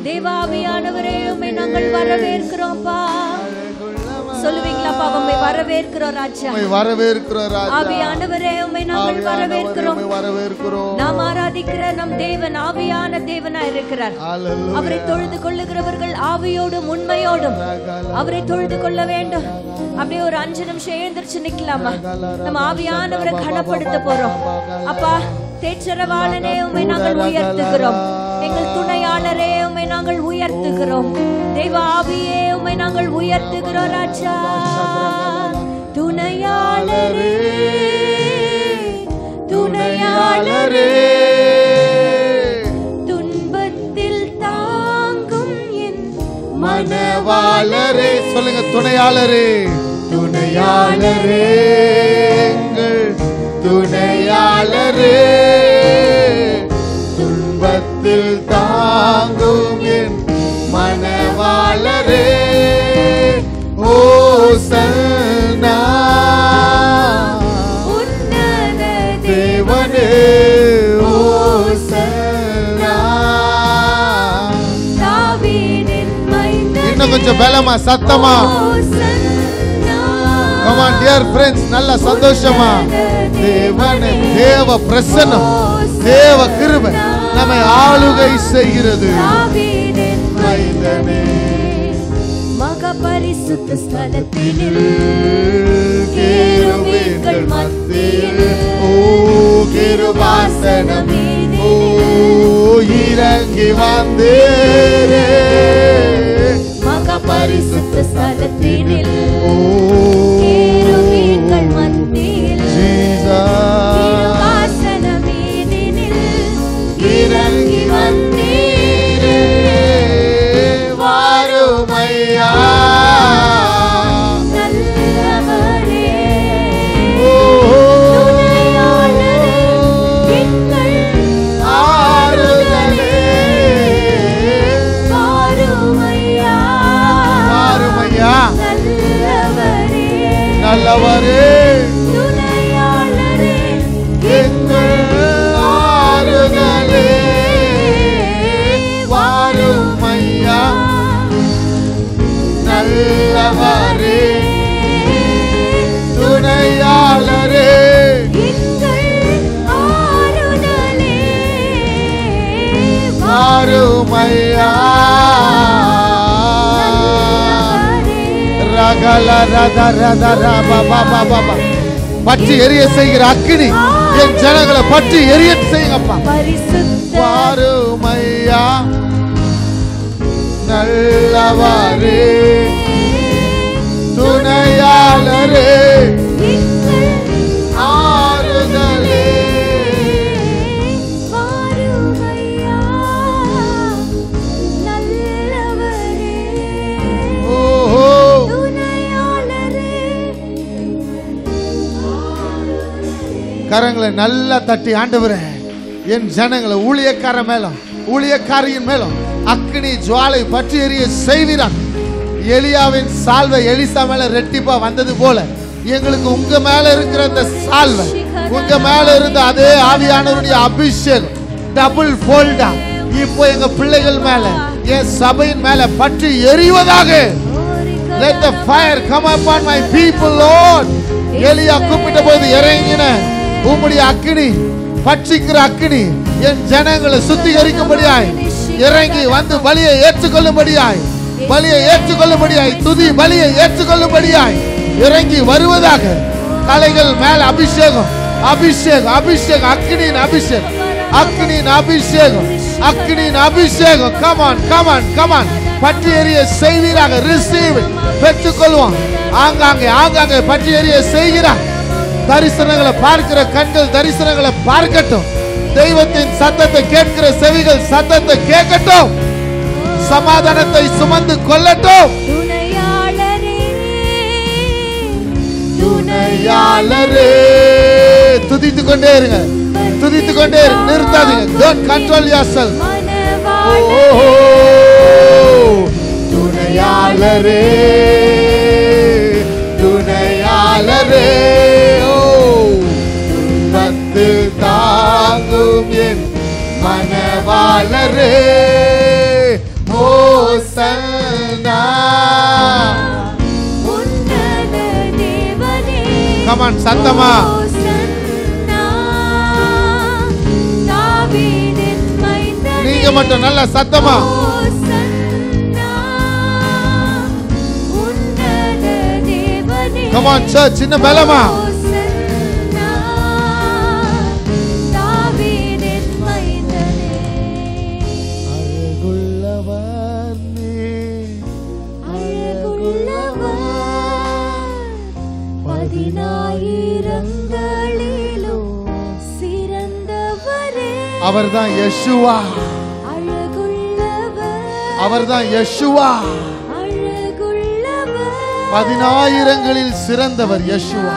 Speaker 3: தேவாவியானவரே உம்மை நாங்கள் வரவேற்கிறோம் அப்பா. சொல்லுவீங்களாப்பா, உம்மை வரவேற்கிறோம் ராஜா.
Speaker 2: உம்மை வரவேற்கிறோம் ராஜா.
Speaker 3: ஆவியானவரே உம்மை நாங்கள் வரவேற்கிறோம்.
Speaker 2: உம்மை வரவேற்கிறோம்.
Speaker 3: நாம் ஆராதிக்கிற நம் தேவன் ஆவியான தேவனா இருக்கிறார்.
Speaker 2: ஹalleluya.
Speaker 3: அவரை தொழுது கொள்ளுகிறவர்கள் ஆவியோடும் உண்மையோடும் அவரை தொழுது கொள்ள வேண்டும். அப்படியே ஒரு 5 நிமிஷம் எழுந்திருச்சு நிக்கலாமா? நம்ம ஆவியானவரை கனப்படுத்த போறோம். அப்பா தேற்றரவாளனே உம்மை நாங்கள் உயர்த்துகிறோம். எங்கள் துணையாளரே உம்மை நாங்கள் உயர்த்துகிறோம். தெய்வ ஆவியே உம்மை நாங்கள் உயர்த்துகிறோம் ராஜா. துணையாளரே, துணையாளரே, துன்பத்தில் தாங்கும் என்
Speaker 2: மனவாளரே. சொல்லுங்க துணையாளரே, துணையாளரே, எங்கள் துணையாளரே, துன்பத்தில் தாங்கும் என் மனவாளரே, ஓசன்னா
Speaker 3: உன்னத
Speaker 2: தேவனே, ஓசன்னா.
Speaker 3: தாவீதின் மைந்தனே,
Speaker 2: இன்னும் கொஞ்சம் பலமா சத்தமா.
Speaker 3: ஓசன்னா.
Speaker 2: Come on dear friends, நல்ல சந்தோஷமா. தேவனே, தேவ பிரசன்னம், தேவ கிருபை நம்மை ஆளுகை செய்கிறது.
Speaker 3: தாவீதின்
Speaker 2: மைந்தனே,
Speaker 3: மகா பரிசுத்த ஸ்தலத்தினில்
Speaker 2: கேருபீன்கள் மத்தியில், ஓ கிருபாசனம், ஓ இறங்கி வந்தேரே.
Speaker 3: மகா பரிசுத்த ஸ்தலத்தினில்
Speaker 2: ஓ
Speaker 3: கேருபீன்கள் மத்தியில்
Speaker 2: ஜீசஸ்
Speaker 3: கிருபாசனமீதினில்
Speaker 2: இறங்கி வந்தீரே. வாருமையா
Speaker 3: நல்லவரே,
Speaker 2: ஓ
Speaker 3: துணையாளரே, எங்கள்
Speaker 2: ஆறுதலே.
Speaker 3: வாருமையா,
Speaker 2: வாருமையா
Speaker 3: நல்லவரே,
Speaker 2: நல்லவரே,
Speaker 3: துணையாளரே,
Speaker 2: எங்கள் ஆறுதலே. வாருமையா நல்லவரே, துணையாளரே,
Speaker 3: எங்கள் ஆறுதலே.
Speaker 2: வாருமையா ரகல ரத ரத ரப பப பப. பற்றி எரிய செய்கிற அக்கினி என் ஜனங்களை பற்றி எரிய செய்யுங்கப்பா.
Speaker 3: பரிசுத்த
Speaker 2: வாருமையா நல்லவரே, துணையாளரே,
Speaker 3: எங்கள்
Speaker 2: ஆறுதலே.
Speaker 3: வாருமையா, நல்லவரே,
Speaker 2: ஓஹோ
Speaker 3: துணையாளரே.
Speaker 2: கரங்களை நல்லா தட்டி, ஆண்டவரே என் ஜனங்களை ஊழியக்கார மேலும் ஊழியக்காரியின் மேலும் அக்கினி ஜுவாலை பற்றி எரிய செய்வீரான். எலியாவின் சால்வை எலிசா மேல ரெட்டிப்பா வந்தது போல எங்களுக்கு உங்க மேல இருக்கிற அந்த சால்வை, உங்க மேல இருந்த அதே ஆவியானவருடைய அபிஷேகம் டபுள் ஃபோல்டா இப்போ எங்க பிள்ளைகள் மேல, என் சபையின் மேல பற்றி எரிவதாக. Let the fire come upon my people, Lord. எலியா கூப்பிட்ட போது இறங்கின உம்முடைய அக்கினி, பட்சிக்கிற அக்கினி என் ஜனங்களை சுத்திகரிக்கும்படியாய் இறங்கி வந்து பலியை ஏற்றுக்கொள்ளும்படியாய், பலியை ஏற்றுக்கொள்ளும்படியாய், துதி பலியை ஏற்றுக்கொள்ளும்படியாய் இறங்கி வருவதாக. தலைகள் மேல அபிஷேகம், அபிஷேகம், அபிஷேகம், அக்கினியின் அபிஷேகம், அக்கினியின் அபிஷேகம், அக்கினியின் அபிஷேகம். Come on, come on, come on. பற்றி எரிய செய்வீராக. ரிசீவ், பெற்றுக்கொள்வோம். ஆங்காங்கே ஆங்காங்கே பற்றி எரிய செய்கிறார். தரிசனங்களை பார்க்கிற கண்கள் தரிசனங்களை பார்க்கட்டும். தெய்வத்தின் சத்தத்தை கேட்கிற செவிகள் சத்தத்தை கேட்கட்டும். சமாதானத்தை சுமந்து கொள்ளட்டும். துணையாளரே, துதித்து கொண்டே இருங்க, துதித்து கொண்டே இருங்க, நிறுத்தாதீங்க. Don't control yourself. துணையாளரே, துணையாளரே, துன்பத்து தாங்கும் என் மனவாளரே, ஹோசன்னா. Come on, சத்தமா. நீங்க மட்டும் நல்ல சத்தமா. Come on church, சின்ன பலமா. அவர்தான் யெஷுவா, அவர்தான் யெஷுவா. 10,000களில் சிறந்தவர் யெஷுவா.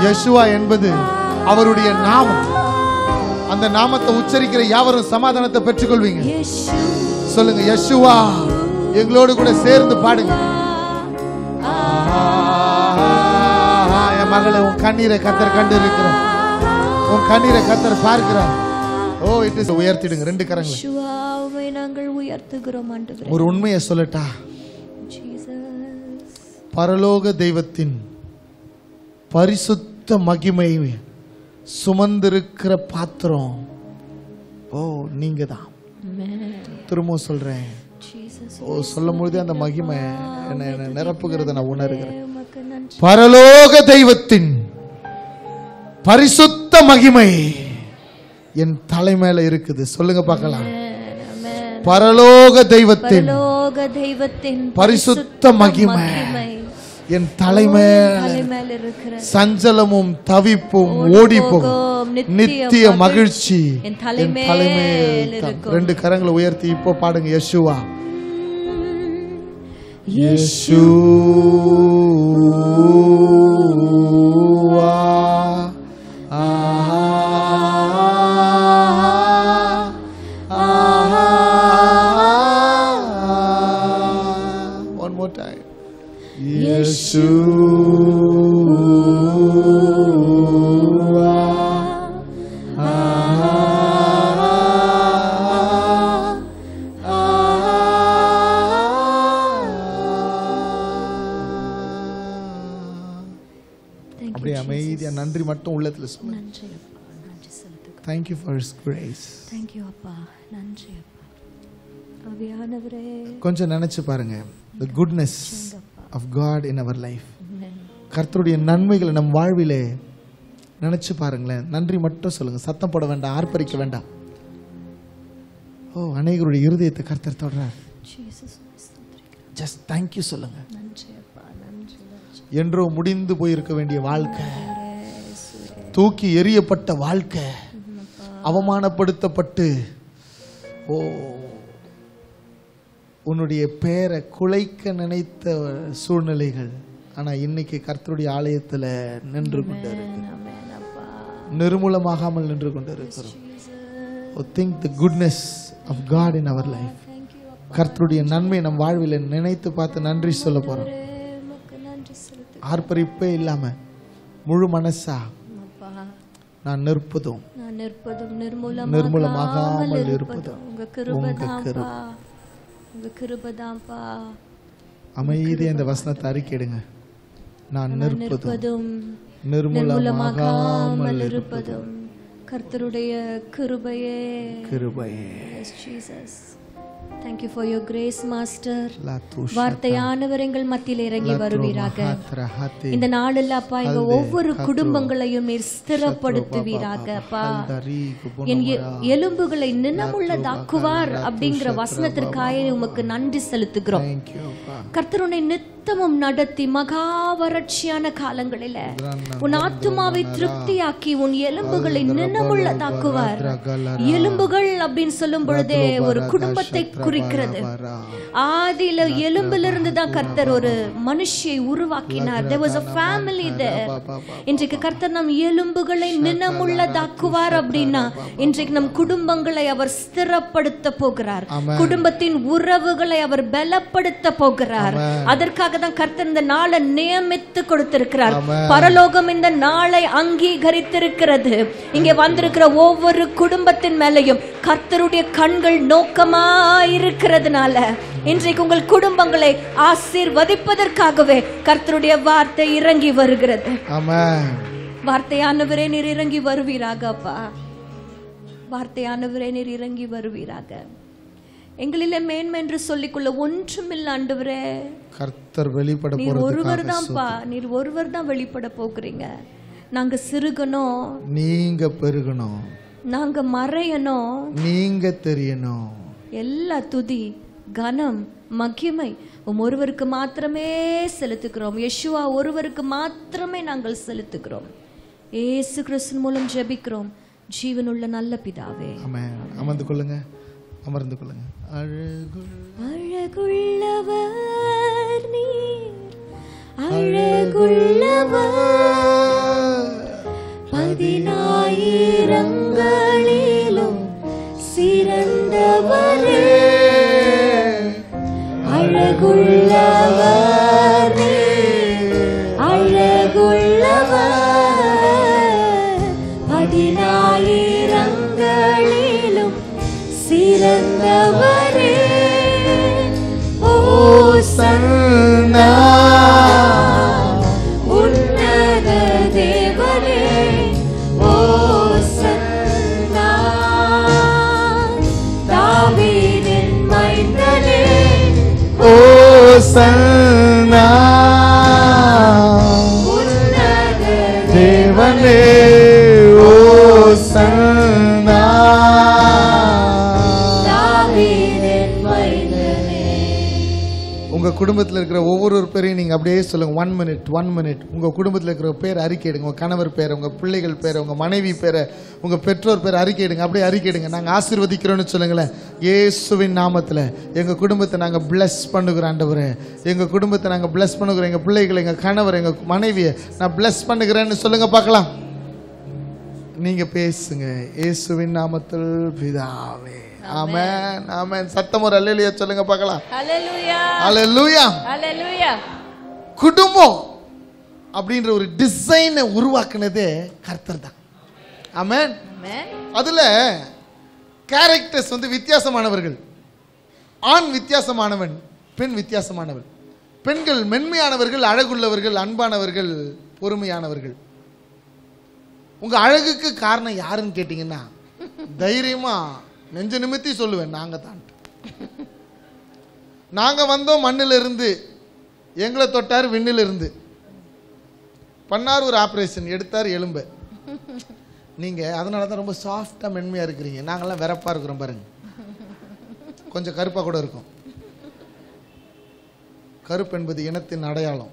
Speaker 2: யெஷுவா என்பது அவருடைய நாமம். அந்த நாமத்தை உச்சரிக்கிற யாவரும் சமாதானத்தை பெற்றுக்கொள்வீங்க. சொல்லுங்க, யெஷுவா. எங்களோடு கூட சேர்ந்து பாடுங்க. என் மகளே, உன் கண்ணீரை கர்த்தர் கண்டு இருக்கிறார். உன் கண்ணீரை கர்த்தர் பார்க்கிறார். ஓ, இட் இஸ். உயர்த்திடுங்க ரெண்டு கரங்களை.
Speaker 3: நாங்கள் உயர்த்துகிறோம் ஆண்டவரே.
Speaker 2: ஒரு உண்மையை சொல்லட்டா? பரலோக தெய்வத்தின் பரிசுத்த மகிமை சுமந்திருக்கிற பாத்திரம் ஓ நீங்க தான். திரும்ப சொல்றேன். ஓ, சொல்லும் பொழுதே அந்த மகிமை என்ன நிரப்புகிறத நான் உணர்கிறேன். பரலோக தெய்வத்தின் பரிசுத்த மகிமை என் தலை மேல இருக்குது. சொல்லுங்க பார்க்கலாம். பரலோக தெய்வத்தின் பரிசுத்த மகிமை என் தலைமையில் சஞ்சலமும் தவிப்பும் ஓடி போகும். நித்திய மகிழ்ச்சி என் தலைமையில். ரெண்டு கரங்களை உயர்த்தி இப்போ பாடுங்க. Yeshua, Yeshua. One more time. Yeshua. அப்படியே அமைதியா நன்றி மட்டும் உள்ளத்துல சொல்லுங்க. Thank you for His grace.
Speaker 3: Thank you அப்பா. நன்றி அப்பா. ஆவியானவரே,
Speaker 2: கொஞ்சம் நினைச்சு பாருங்க. The goodness of God in our life. கர்த்தருடைய நன்மைகளை நம் வாழ்விலே நினைச்சு பாருங்களேன். நன்றி மட்டும் சொல்லுங்க. சத்தம் போட வேண்டாம், ஆர்ப்பரிக்க வேண்டாம். ஓ, அநேகருடைய இருதயத்தை கர்த்தர் தொடர்றார். ஜஸ்ட் thank you சொல்லுங்க. என்றோ முடிந்து போயிருக்க வேண்டிய வாழ்க்கை, தூக்கி எறியப்பட்ட வாழ்க்கை, அவமானப்படுத்தப்பட்டு ஓ உன்னுடைய பேரை குலைக்க நினைத்த சூழ்நிலைகள், ஆனா இன்னைக்கு கர்த்தருடைய ஆலயத்தில் நின்று கொண்டு நிர்மூலமாகாமல் நின்று கொண்டு இருக்கிறோம். Think the goodness of God in our life. கர்த்தருடைய நன்மை நம் வாழ்வில் நினைத்து பார்த்து நன்றி சொல்ல போறோம்.
Speaker 3: உமக்கு நன்றி செலுத்து
Speaker 2: ஆர்ப்பரிப்பே இல்லாம முழு மனசா
Speaker 3: அப்பா.
Speaker 2: நான் நிற்பதும்
Speaker 3: நான் நிற்பதும்
Speaker 2: நிர்மூலமாகாமல் இருப்பதும்
Speaker 3: உங்க கிருபைதான்ப்பா, உங்க கிருபைதான்ப்பா.
Speaker 2: அமைதியா இந்த வசனத்தை அறிக்கையிடுங்க. நான் நிற்பதும்
Speaker 3: நிற்பதும்
Speaker 2: நிர்மூலமாகாமல்
Speaker 3: இருப்பதும் கர்த்தருடைய கிருபையே.
Speaker 2: கிருபையே.
Speaker 3: Yes, Jesus. Thank you for your grace, Master.
Speaker 2: லாத்துஷா
Speaker 3: வார்த்தையானவர் எங்கள் மத்தியில் இறங்கி வருவீராக.
Speaker 2: ஹாத்ரஹாத்தி
Speaker 3: இந்த நாளில் அப்பா எங்க ஒவ்வொரு குடும்பங்களையும் நீர் ஸ்திரப்படுத்துவீராக. அப்பா என் எலும்புகளை நினமுள்ளதாக்குவார் அப்படிங்கிற வசனத்திற்காக உமக்கு நன்றி செலுத்துகிறோம். கர்த்தருனை நித்தமும் நடத்தி மகா வறட்சியான காலங்களில உன் ஆத்துமாவை திருப்தியாக்கி உன் எலும்புகளை நினமுள்ளதாக்குவார். எலும்புகள் அப்படின்னு சொல்லும் பொழுதே ஒரு குடும்பத்தை குறிக்கிறது. ஆதியில எலும்பிலிருந்து தான் கர்த்தர் ஒரு மனுஷியை உருவாக்கினார். There was a family there. இன்றைக்கு கர்த்தர் நம் எலும்புகளை நினமுள்ளதாக்குவார் அப்படின்னா இன்றைக்கு நம் குடும்பங்களை அவர் ஸ்திரப்படுத்த போகிறார். குடும்பத்தின் உறவுகளை அவர் பலப்படுத்த போகிறார். அதற்காக தான் கர்த்தர் இந்த நாளை நியமித்து கொடுத்திருக்கிறார். பரலோகம் இந்த நாளை அங்கீகரித்திருக்கிறது. இங்கே வந்திருக்கிற ஒவ்வொரு குடும்பத்தின் மேலையும் கர்த்தருடைய கண்கள் நோக்கமா இருக்கிறதுனால இன்றைக்கு உங்கள் குடும்பங்களை ஆசீர்வதிப்பதற்காகவே கர்த்தருடைய வார்த்தை இறங்கி வருகிறது.
Speaker 2: ஆமென்.
Speaker 3: வார்த்தையானவரே நீர் இறங்கி வருவீராக அப்பா. வார்த்தையானவரே நீர் இறங்கி வருவீராக. எங்களிலே மேன்மை என்று சொல்லிக்கொள்ள ஒன்றுமில்லை ஆண்டவரே.
Speaker 2: கர்த்தர் வெளிப்பட
Speaker 3: நீர் ஒருவர் தான்ப்பா. நீர் ஒருவர் தான் வெளிப்பட போகிறீங்க. நாங்க சிறுகணும்,
Speaker 2: நீங்க பெருகணும்,
Speaker 3: நாங்க மறையணும்,
Speaker 2: நீங்க தெரியணும்.
Speaker 3: எல்லா துதி கனம் மகிமை ஒருவருக்கு மாத்திரமே செலுத்துகிறோம். யெஷுவா ஒருவருக்கு மாத்திரமே நாங்கள் செலுத்துகிறோம். இயேசு கிறிஸ்து மூலம் ஜெபிக்கிறோம் ஜீவனுள்ள நல்ல பிதாவே.
Speaker 2: ஆமென். அமர்ந்து கொள்ளுங்க, அமர்ந்து கொள்ளுங்க.
Speaker 3: அழகுள்ளவர் நீர், அழகுள்ளவர், 10,000ங்களிலும் சிறந்தவரே. அழகுள்ளவர் நீர், அழகுள்ளவர், 10,000ங்களிலும் சிறந்தவரே. ஓசன்னா உன்னத தேவனே, ஓசன்னா தாவீதின் மைந்தனே,
Speaker 2: ஓசன்னா
Speaker 3: உன்னத
Speaker 2: தேவனே, ஓசன்னா
Speaker 3: தாவீதின் மைந்தனே.
Speaker 2: உங்க குடும்பத்தில் இருக்கிற ஒவ்வொரு பேரையும் நீங்க அப்படியே சொல்லுங்க. 1 minute. உங்க குடும்பத்தில் இருக்கிற பேர் அறிக்கையிடுங்க. உங்க கணவர் பேரை, உங்க பிள்ளைகள் பேரை, உங்க மனைவி பேரை, உங்க பெற்றோர் பேரை அறிக்கையிடுங்க. அப்படியே அறிக்கையிடுங்க. நாங்க ஆசீர்வதிக்கிறோம்னு சொல்லுங்களேன். இயேசுவின் நாமத்துல எங்க குடும்பத்தை நாங்க பிளஸ் பண்ணுகிறோம் ஆண்டவரே. எங்க குடும்பத்தை நாங்க பிளஸ் பண்ணுகிறோம். எங்க பிள்ளைகளை, எங்க கணவர், எங்க மனைவியை நான் பிளஸ் பண்ணுகிறேன்னு சொல்லுங்க பார்க்கலாம். நீங்க பேசுங்க. இயேசுவின் நாமத்தில் பிதாவே. ஆமென், ஆமென். சத்தம் ஒரு அல்லேலூயா சொல்லுங்க பார்க்கலாம்.
Speaker 3: ஹல்லேலூயா,
Speaker 2: அல்லேலூயா.
Speaker 3: ஹல்லேலூயா.
Speaker 2: குடும்பம் அப்படின்ற ஒரு டிசைனை உருவாக்குனதே கர்த்தர் தான். ஆமென்.
Speaker 3: ஆமென்.
Speaker 2: அதுல கேரக்டர்ஸ் வந்து வித்தியாசமானவர்கள். ஆண் வித்தியாசமானவன், பெண் வித்தியாசமானவள். பெண்கள் மென்மையானவர்கள், அழகுள்ளவர்கள், அன்பானவர்கள், பொறுமையானவர்கள். உங்க அழகுக்கு காரணம் யாருன்னு கேட்டீங்கன்னா தைரியமா நெஞ்ச நிமித்தி சொல்லுவேன், நாங்க தான். நாங்க வந்தோம் மண்ணில இருந்து, எங்களை தொட்டார் விண்ணில இருந்து, பண்ணார் ஒரு ஆபரேஷன், எடுத்தார் எலும்பு. நீங்க அதனாலதான் ரொம்ப சாஃப்டா மென்மையா இருக்கிறீங்க. நாங்கெல்லாம் வெறப்பா இருக்கிறோம் பாருங்க. கொஞ்சம் கருப்பா கூட இருக்கும். கருப்பு என்பது இனத்தின் அடையாளம்.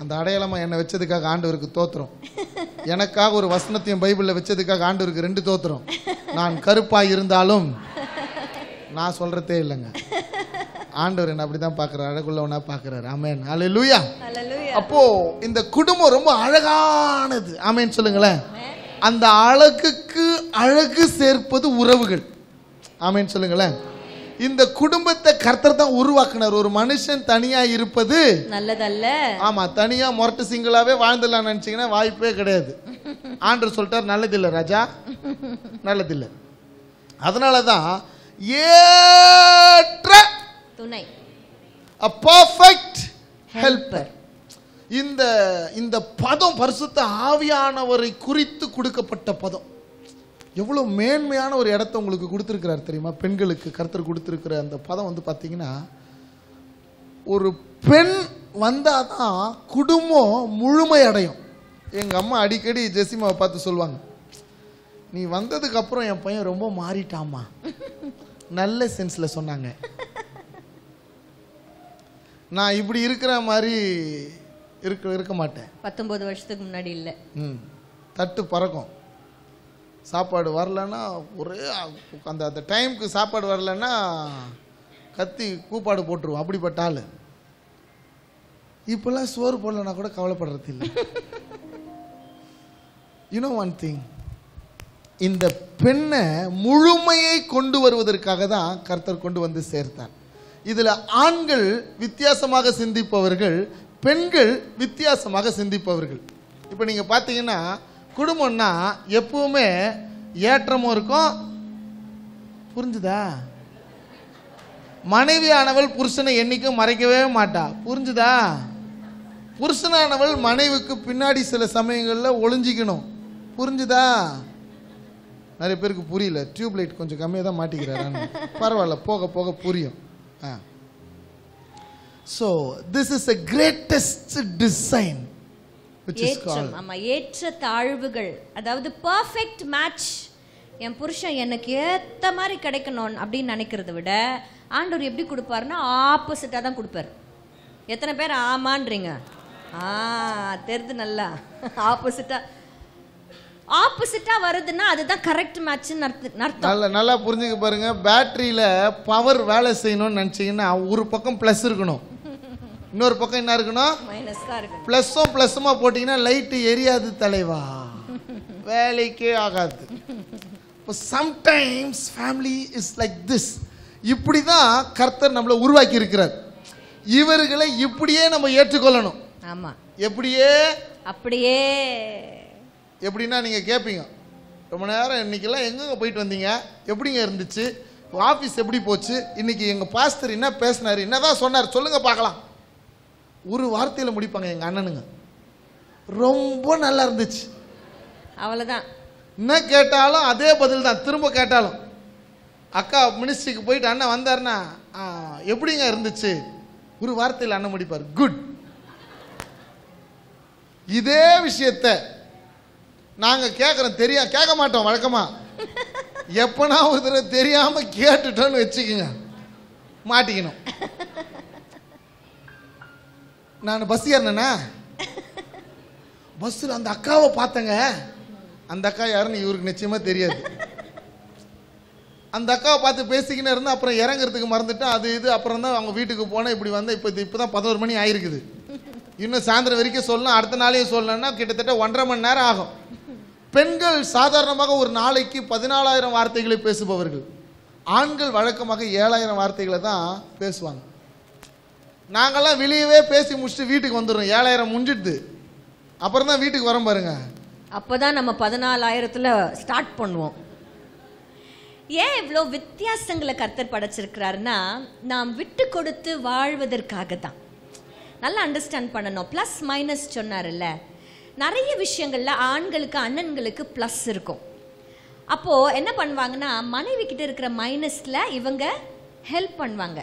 Speaker 2: அந்த அடையாளமா என்னை வச்சதுக்காக ஆண்டவருக்கு தோத்திரம். எனக்காக ஒரு வசனத்தையும் பைபிள்ல வச்சதுக்காக ஆண்டவருக்கு 2 தோத்திரம். நான் கருப்பா இருந்தாலும் நான் சொல்றதே இல்லைங்க. ஆண்டவர் என்ன அப்படிதான் பாக்குறாரு, அழகுள்ளவனா பாக்குறாரு. ஆமென், ஹல்லேலூயா. அப்போ இந்த குடும்பம் ரொம்ப அழகானது. ஆமென் சொல்லுங்களேன். அந்த அழகுக்கு அழகு சேர்ப்பது உறவுகள். ஆமென் சொல்லுங்களேன். இந்த குடும்பத்தை கர்த்தர் தான் உருவாக்குனார். ஒரு மனுஷன் தனியா இருப்பது
Speaker 3: நல்லதல்ல.
Speaker 2: ஆமா, தனியா மொரட்டு சிங்கிளாவே வாழ்ந்துடலாம் நினைச்சீங்கன்னா வாய்ப்பே கிடையாது. ஆண்டவர் சொல்லிட்டார் நல்லதில்லை ராஜா, நல்லதில்லை. அதனாலதான் ஏற்ற
Speaker 3: துணை,
Speaker 2: a perfect helper. இந்த பதம் பரிசுத்த ஆவியானவரை குறித்து கொடுக்கப்பட்ட பதம். எவ்வளவு மேன்மையான ஒரு இடத்தை உங்களுக்கு கொடுத்திருக்கிறார் தெரியுமா? பெண்களுக்கு கர்த்தர் கொடுத்திருக்கிற அந்த பதம் வந்து பார்த்தீங்கன்னா, ஒரு பெண் வந்தாதான் குடும்பம் முழுமை அடையும். எங்க அம்மா அடிக்கடி ஜெசிமாவை பார்த்து சொல்லுவாங்க, நீ வந்ததுக்கு அப்புறம் என் பையன் ரொம்ப மாறிட்டாமா. நல்ல சென்ஸ்ல சொன்னாங்க. நான் இப்படி இருக்கிற மாதிரி இருக்க மாட்டேன்.
Speaker 3: 19 வருஷத்துக்கு முன்னாடி இல்லை.
Speaker 2: தட்டு பறக்கும். சாப்பாடு வரலன்னா ஒரே அந்த டைமுக்கு சாப்பாடு வரலன்னா கத்தி கூப்பாடு போட்டுருவோம். அப்படிப்பட்ட ஆள். இப்பெல்லாம் சோறு போடலன்னா கூட கவலைப்படுறது இல்லை. யூனோ ஒன் திங், இந்த பெண்ணை முழுமையை கொண்டு வருவதற்காக தான் கர்த்தர் கொண்டு வந்து சேர்த்தார். இதுல ஆண்கள் வித்தியாசமாக சிந்திப்பவர்கள், பெண்கள் வித்தியாசமாக சிந்திப்பவர்கள். இப்போ நீங்க பார்த்தீங்கன்னா குடும்பம்னா எப்பவுமே ஏற்றமும் இருக்கும். புரிஞ்சுதா? மனைவியானவள் புருஷனை என்னைக்கும் மறைக்கவே மாட்டா. புரிஞ்சுதா? புருஷனானவள் மனைவிக்கு பின்னாடி சில சமயங்களில் ஒளிஞ்சிக்கணும். புரிஞ்சுதா? நிறைய பேருக்கு புரியல. டியூப்லைட் கொஞ்சம் கம்மியாக தான் மாட்டிக்கிறாரு. பரவாயில்ல, போக போக புரியும். So this is the greatest design which is called.
Speaker 3: ஆமா, ஏற்ற தாழ்வுகள். அதாவது பெர்ஃபெக்ட் மேட்ச். என் புருஷன் எனக்கு ஏத்த மாதிரி கிடைக்கணும் அப்படின்னு நினைக்கிறத விட ஆண்டவர் எப்படி கொடுப்பாருன்னா ஆப்போசிட்டா தான் கொடுப்பாரு. எத்தனை பேர் ஆமான்றீங்க? தெரிது நல்லா. ஆப்போசிட்டா வருதுன்னா அதுதான் கரெக்ட் மேட்ச்னு அர்த்தம். நல்லா
Speaker 2: புரிஞ்சுக்க பாருங்க. பேட்டரியில பவர் வேலை செய்யணும்னு நினைச்சீங்கன்னா ஒரு பக்கம் பிளஸ் இருக்கணும், இன்னொரு பக்கம் என்ன இருக்கணும்?
Speaker 3: மைனஸ் தான் இருக்கணும்.
Speaker 2: பிளஸும் பிளஸுமா போட்டீங்கன்னா லைட் எரியாது தலைவா, வேலைக்கே ஆகாது. Sometimes family is like this. இப்படிதான் கர்த்தர் நம்மளை உருவாக்கி இருக்கிறார். இவர்களை இப்படியே நம்ம ஏற்றுக்கொள்ளணும்.
Speaker 3: ஆமா,
Speaker 2: எப்படியே
Speaker 3: அப்படியே.
Speaker 2: எப்படின்னா நீங்க கேட்பீங்க, ரொம்ப நேரம் இன்னைக்கெல்லாம் எங்கெங்க போயிட்டு வந்தீங்க, எப்படிங்க இருந்துச்சு, ஆஃபீஸ் எப்படி போச்சு, இன்னைக்கு எங்க பாஸ்டர் என்ன பேசினாரு, என்னதான் சொன்னார் சொல்லுங்க பார்க்கலாம். ஒரு வார்த்தையில் முடிப்பாங்க எங்க அண்ணனுங்க. ரொம்ப நல்லா இருந்துச்சு,
Speaker 3: அவ்வளவுதான்.
Speaker 2: என்ன கேட்டாலும் அதே பதில் தான். திரும்ப கேட்டாலும் அக்கா மினிஸ்ட்ரிக்கு போயிட்டு அண்ணன் வந்தாருன்னா எப்படிங்க இருந்துச்சு, ஒரு வார்த்தையில் அண்ணன் முடிப்பார், குட். இதே விஷயத்த நாங்க கேட்கறோம், கேட்க மாட்டோம் வழக்கமா. எப்பனா ஒரு தடவை தெரியாம கேட்டுட்டோன்னு வச்சுக்கோங்க, மாட்டிக்கணும். நான் பஸ் ஏறினேன்னா பஸ்ஸில் அந்த அக்காவை பார்த்தேங்க. அந்த அக்கா யாருன்னு இவருக்கு நிச்சயமா தெரியாது. அந்த அக்காவை பார்த்து பேசிக்கினே இருந்தால் அப்புறம் இறங்குறதுக்கு மறந்துட்டேன். அது இது அப்புறம் தான் அவங்க வீட்டுக்கு போனேன். இப்படி வந்தேன். இப்போ தான் 11 மணி ஆயிருக்குது. இன்னும் சாயந்தரம் வரைக்கும் சொல்லலாம், அடுத்த நாளையும் சொல்லணும்னா கிட்டத்தட்ட 1.5 மணி நேரம் ஆகும். பெண்கள் சாதாரணமாக ஒரு நாளைக்கு 14,000 வார்த்தைகளை பேசுபவர்கள். ஆண்கள் வழக்கமாக 7,000 வார்த்தைகளை தான் பேசுவாங்க. நாங்கள்லாம் வெளியவே பேசி முடிச்சுட்டு வீட்டுக்கு வந்துடுறோம். 7,000 முடிஞ்சிடுது, அப்புறம் தான் வீட்டுக்கு வரோம் பாருங்க.
Speaker 3: அப்போதான் நம்ம 14,000த்துல ஸ்டார்ட் பண்ணுவோம். ஏன் இவ்வளோ வித்தியாசங்களை கர்த்தர் படைச்சிருக்கிறாருன்னா, நாம் விட்டு கொடுத்து வாழ்வதற்காக தான். நல்லா அண்டர்ஸ்டாண்ட் பண்ணணும். ப்ளஸ் மைனஸ் சொன்னார்ல, நிறைய விஷயங்கள்ல ஆண்களுக்கு அண்ணன்களுக்கு ப்ளஸ் இருக்கும். அப்போ என்ன பண்ணுவாங்கன்னா, மனைவி கிட்ட இருக்கிற மைனஸ்ல இவங்க ஹெல்ப் பண்ணுவாங்க.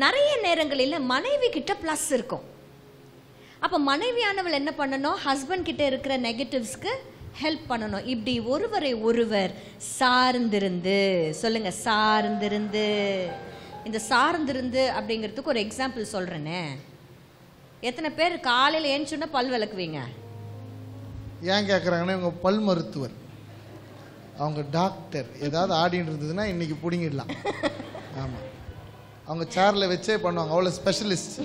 Speaker 3: நிறைய நேரங்களில் மனைவி கிட்ட ப்ளஸ் இருக்கும். அப்போ மனைவியானவள் என்ன பண்ணணும், ஹஸ்பண்ட் கிட்ட இருக்கிற நெகட்டிவ்ஸ்க்கு ஹெல்ப் பண்ணணும். இப்படி ஒருவரை ஒருவர் சார்ந்திருந்து, சொல்லுங்க சார்ந்திருந்து. இந்த சார்ந்திருந்து அப்படிங்கிறதுக்கு ஒரு எக்ஸாம்பிள் சொல்றேனே. எத்தனை பேர் காலையில் ஏன்ச்சுன்னா பல் விளக்குவீங்க?
Speaker 2: ஏன் கேட்குறாங்கன்னா, இவங்க பல் மருத்துவர், அவங்க டாக்டர். ஏதாவது ஆடின்னு இருந்ததுன்னா இன்னைக்கு பிடிங்கிடலாம். ஆமாம், அவங்க சேரில் வச்சே பண்ணுவாங்க, அவ்வளோ ஸ்பெஷலிஸ்ட்.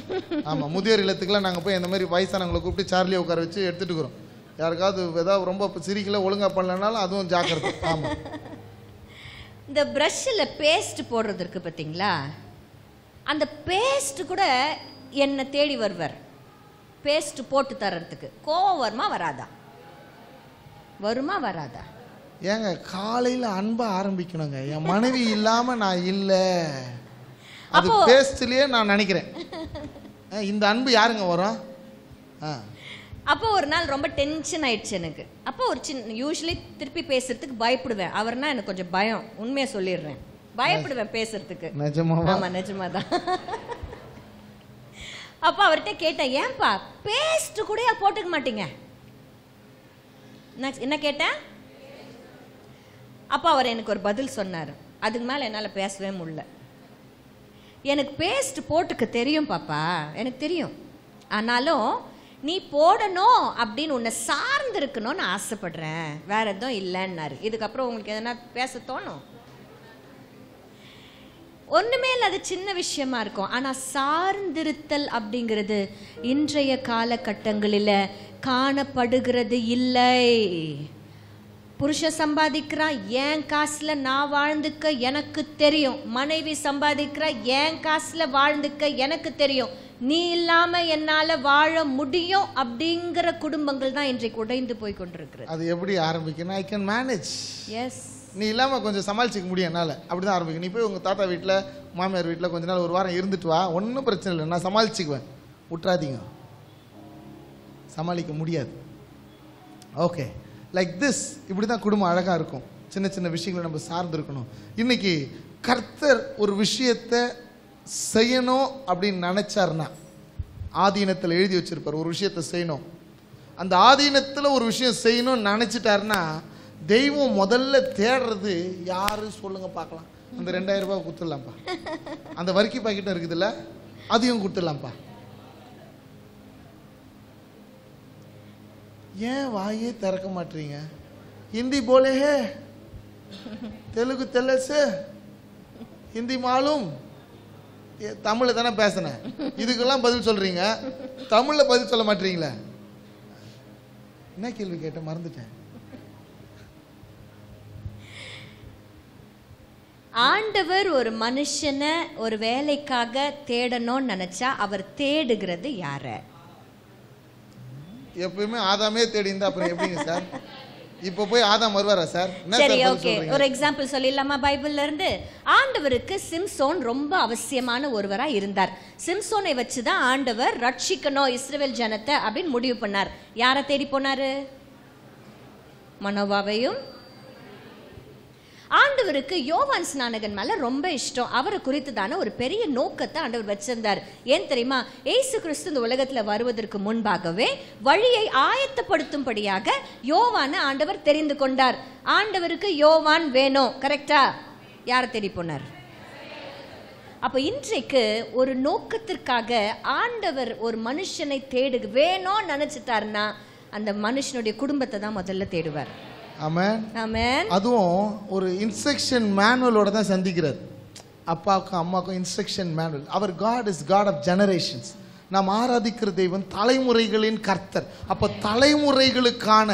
Speaker 2: ஆமாம், முதியோர் இல்லத்துக்குலாம் நாங்கள் போய் இந்த மாதிரி வயசானவங்களை கூப்பிட்டு சேர்லேயே உட்கார வச்சு எடுத்துகிட்டு இருக்கிறோம். யாருக்காவது ஏதாவது ரொம்ப சிரிக்கல ஒழுங்காக பண்ணலனாலும் அதுவும் ஜாக்கிரதை. ஆமாம்,
Speaker 3: இந்த பிரஷ்ல பேஸ்ட் போடுறதுக்கு பார்த்தீங்களா, அந்த பேஸ்ட் கூட என்னை தேடி வருவார் பேஸ்ட் போட்டு தர்றதுக்கு. கோவம் வருமா வராதா? வருமா வராதா?
Speaker 2: ஏங்க காலையில அன்பா ஆரம்பிக்கணுங்க. என் மனைவி இல்லாம நான் இல்ல, அது பேஸ்ட்லயே நான் நினைக்கிறேன். இந்த அன்பு யாருங்க வரும்?
Speaker 3: அப்போ ஒரு நாள் ரொம்ப டென்ஷன் ஆயிடுச்சு எனக்கு. அப்போ ஒரு சின்ன யூஸ்வலி திருப்பி பேசுறதுக்கு பயப்படுவேன். அவர்னா எனக்கு கொஞ்சம் பயம், உண்மையை சொல்லிடுறேன், பயப்படுவேன் பேசுறதுக்கு. ஆமா நிஜமாதான். அப்ப அவர்கிட்ட கேட்டேன், ஏன்பா பேஸ்ட் கூட போட்டுக்க மாட்டீங்க? என்ன கேட்டேன்? அப்ப அவர் எனக்கு ஒரு பதில் சொன்னார். அதுக்கு மேல என்னால பேசவே முடியல. எனக்கு பேஸ்ட் போட்டுக்க தெரியும் பாப்பா, எனக்கு தெரியும். ஆனாலும் நீ போடணும் அப்படின்னு உன்னை சார்ந்து இருக்கணும்னு ஆசைப்படுறேன், வேற எதுவும் இல்லைன்னாரு. இதுக்கப்புறம் உங்களுக்கு எதனா பேச தோணும்? ஒண்ணுமே இல்லை, அது சின்ன விஷயமா இருக்கும். ஆனா சார்ந்திருத்தல் அப்படிங்கிறது இன்றைய காலகட்டங்களில் காணப்படுகிறது இல்லை. புருஷன் சம்பாதிக்கிறான், என் காசுல நான் வாழ்ந்துக்க எனக்கு தெரியும். மனைவி சம்பாதிக்கிறா, என் காசுல வாழ்ந்துக்க எனக்கு தெரியும். நீ இல்லாம என்னால வாழ முடியும் அப்படிங்கிற குடும்பங்கள் தான் இன்றைக்கு உடைந்து போய் கொண்டிருக்கிறது.
Speaker 2: அது எப்படி ஆரம்பிக்கணும்? I can manage.
Speaker 3: எஸ்,
Speaker 2: நீ இல்லாம கொஞ்சம் சமாளிச்சிக்க முடியும் என்னால, அப்படிதான் ஆரம்பிக்கும். நீ போய் உங்க தாத்தா வீட்டுல மாமியார் வீட்டுல கொஞ்ச நாள் ஒரு வாரம் இருந்துட்டு வா, ஒன்றும் பிரச்சனை இல்லை, நான் சமாளிச்சுக்குவேன். விட்டுறாதீங்க, சமாளிக்க முடியாது. Okay, like this. இப்படி தான் குடும்பம் அழகாக இருக்கும். சின்ன சின்ன விஷயங்களை நம்ம சார்ந்து இருக்கணும். இன்னைக்கு கர்த்தர் ஒரு விஷயத்தை செய்யணும் அப்படின்னு நினைச்சார்னா, ஆதீனத்தில் எழுதி வச்சிருப்பார் ஒரு விஷயத்தை செய்யணும். அந்த ஆதீனத்தில் ஒரு விஷயம் செய்யணும்னு நினைச்சிட்டாருன்னா, தெய்வம் முதல்ல தேடுறது யாரு சொல்லுங்க பார்க்கலாம். அந்த 2000 ரூபாய் கொடுத்துடலாம்ப்பா, அந்த வரிக்கை பாக்கெட்டும் இருக்குதுல்ல, அதையும் கொடுத்துடலாம்ப்பா. ஏன் வாயே திறக்க மாட்டீங்க? हिंदी बोले है, तेलुगु तेलसे, हिंदी मालूम, தமிழ்ல தானே பேசுனேன், இதுக்கெல்லாம் பதில் சொல்றீங்க, தமிழ்ல பதில் சொல்ல மாட்டீங்களா? என்ன கேள்வி கேட்ட மறந்துட்டேன்.
Speaker 3: ஆண்டவர் ஒரு மனுஷனை ஒரு வேலைக்காக தேடணும்னு நினைச்சா அவர் தேடுகிறது யார?
Speaker 2: எப்பவுமே ஆதாமே தேடி இருந்தா அப்புறம் எப்படிங்க சார்? இப்போ போய் ஆதாம் வருவாரா சார்?
Speaker 3: சரி, ஓகே, ஒரு எக்ஸாம்பிள் சொல்லிடலாமா? பைபிள்ல இருந்து. ஆண்டவருக்கு சிம்சோன் ரொம்ப அவசியமான ஒருவரா இருந்தார். சிம்சோனை வச்சுதான் ஆண்டவர் ரட்சிக்கணும் இஸ்ரவேல் ஜனத்தை அப்படின்னு முடிவு பண்ணார். யாரை தேடி போனாரு? மனோவாவையும். ஆண்டவருக்கு யோவான் ஸ்நானகன் மேல ரொம்ப இஷ்டம். அவரை குறித்துதான ஒரு பெரிய நோக்கத்தை ஆண்டவர் வச்சிருந்தார். ஏன் தெரியுமா? ஏசு கிறிஸ்து இந்த உலகத்துல வருவதற்கு முன்பாகவே வழியை ஆயத்தப்படுத்தும்படியாக யோவான ஆண்டவர் தெரிந்து கொண்டார். ஆண்டவருக்கு யோவான் வேணும், கரெக்டா? யாரை தேடி போனார்? அப்ப இன்றைக்கு ஒரு நோக்கத்திற்காக ஆண்டவர் ஒரு மனுஷனை வேணும்னு நினைச்சிட்டாருன்னா அந்த மனுஷனுடைய குடும்பத்தை தான் முதல்ல தேடுவார்.
Speaker 2: ஆமென், ஆமென். அதுவும் ஒரு இன்ஸ்ட்ரக்ஷன் மேனுவலோட தான் சந்திக்கிறார். அப்பாவுக்கும் அம்மாவுக்கும் இன்ஸ்ட்ரக்ஷன் மேனுவல். அவர் God is God of generations. நாம் ஆராதிக்கிற தெய்வம் தலைமுறைகளின் கர்த்தர். அப்போ தலைமுறைகளுக்கான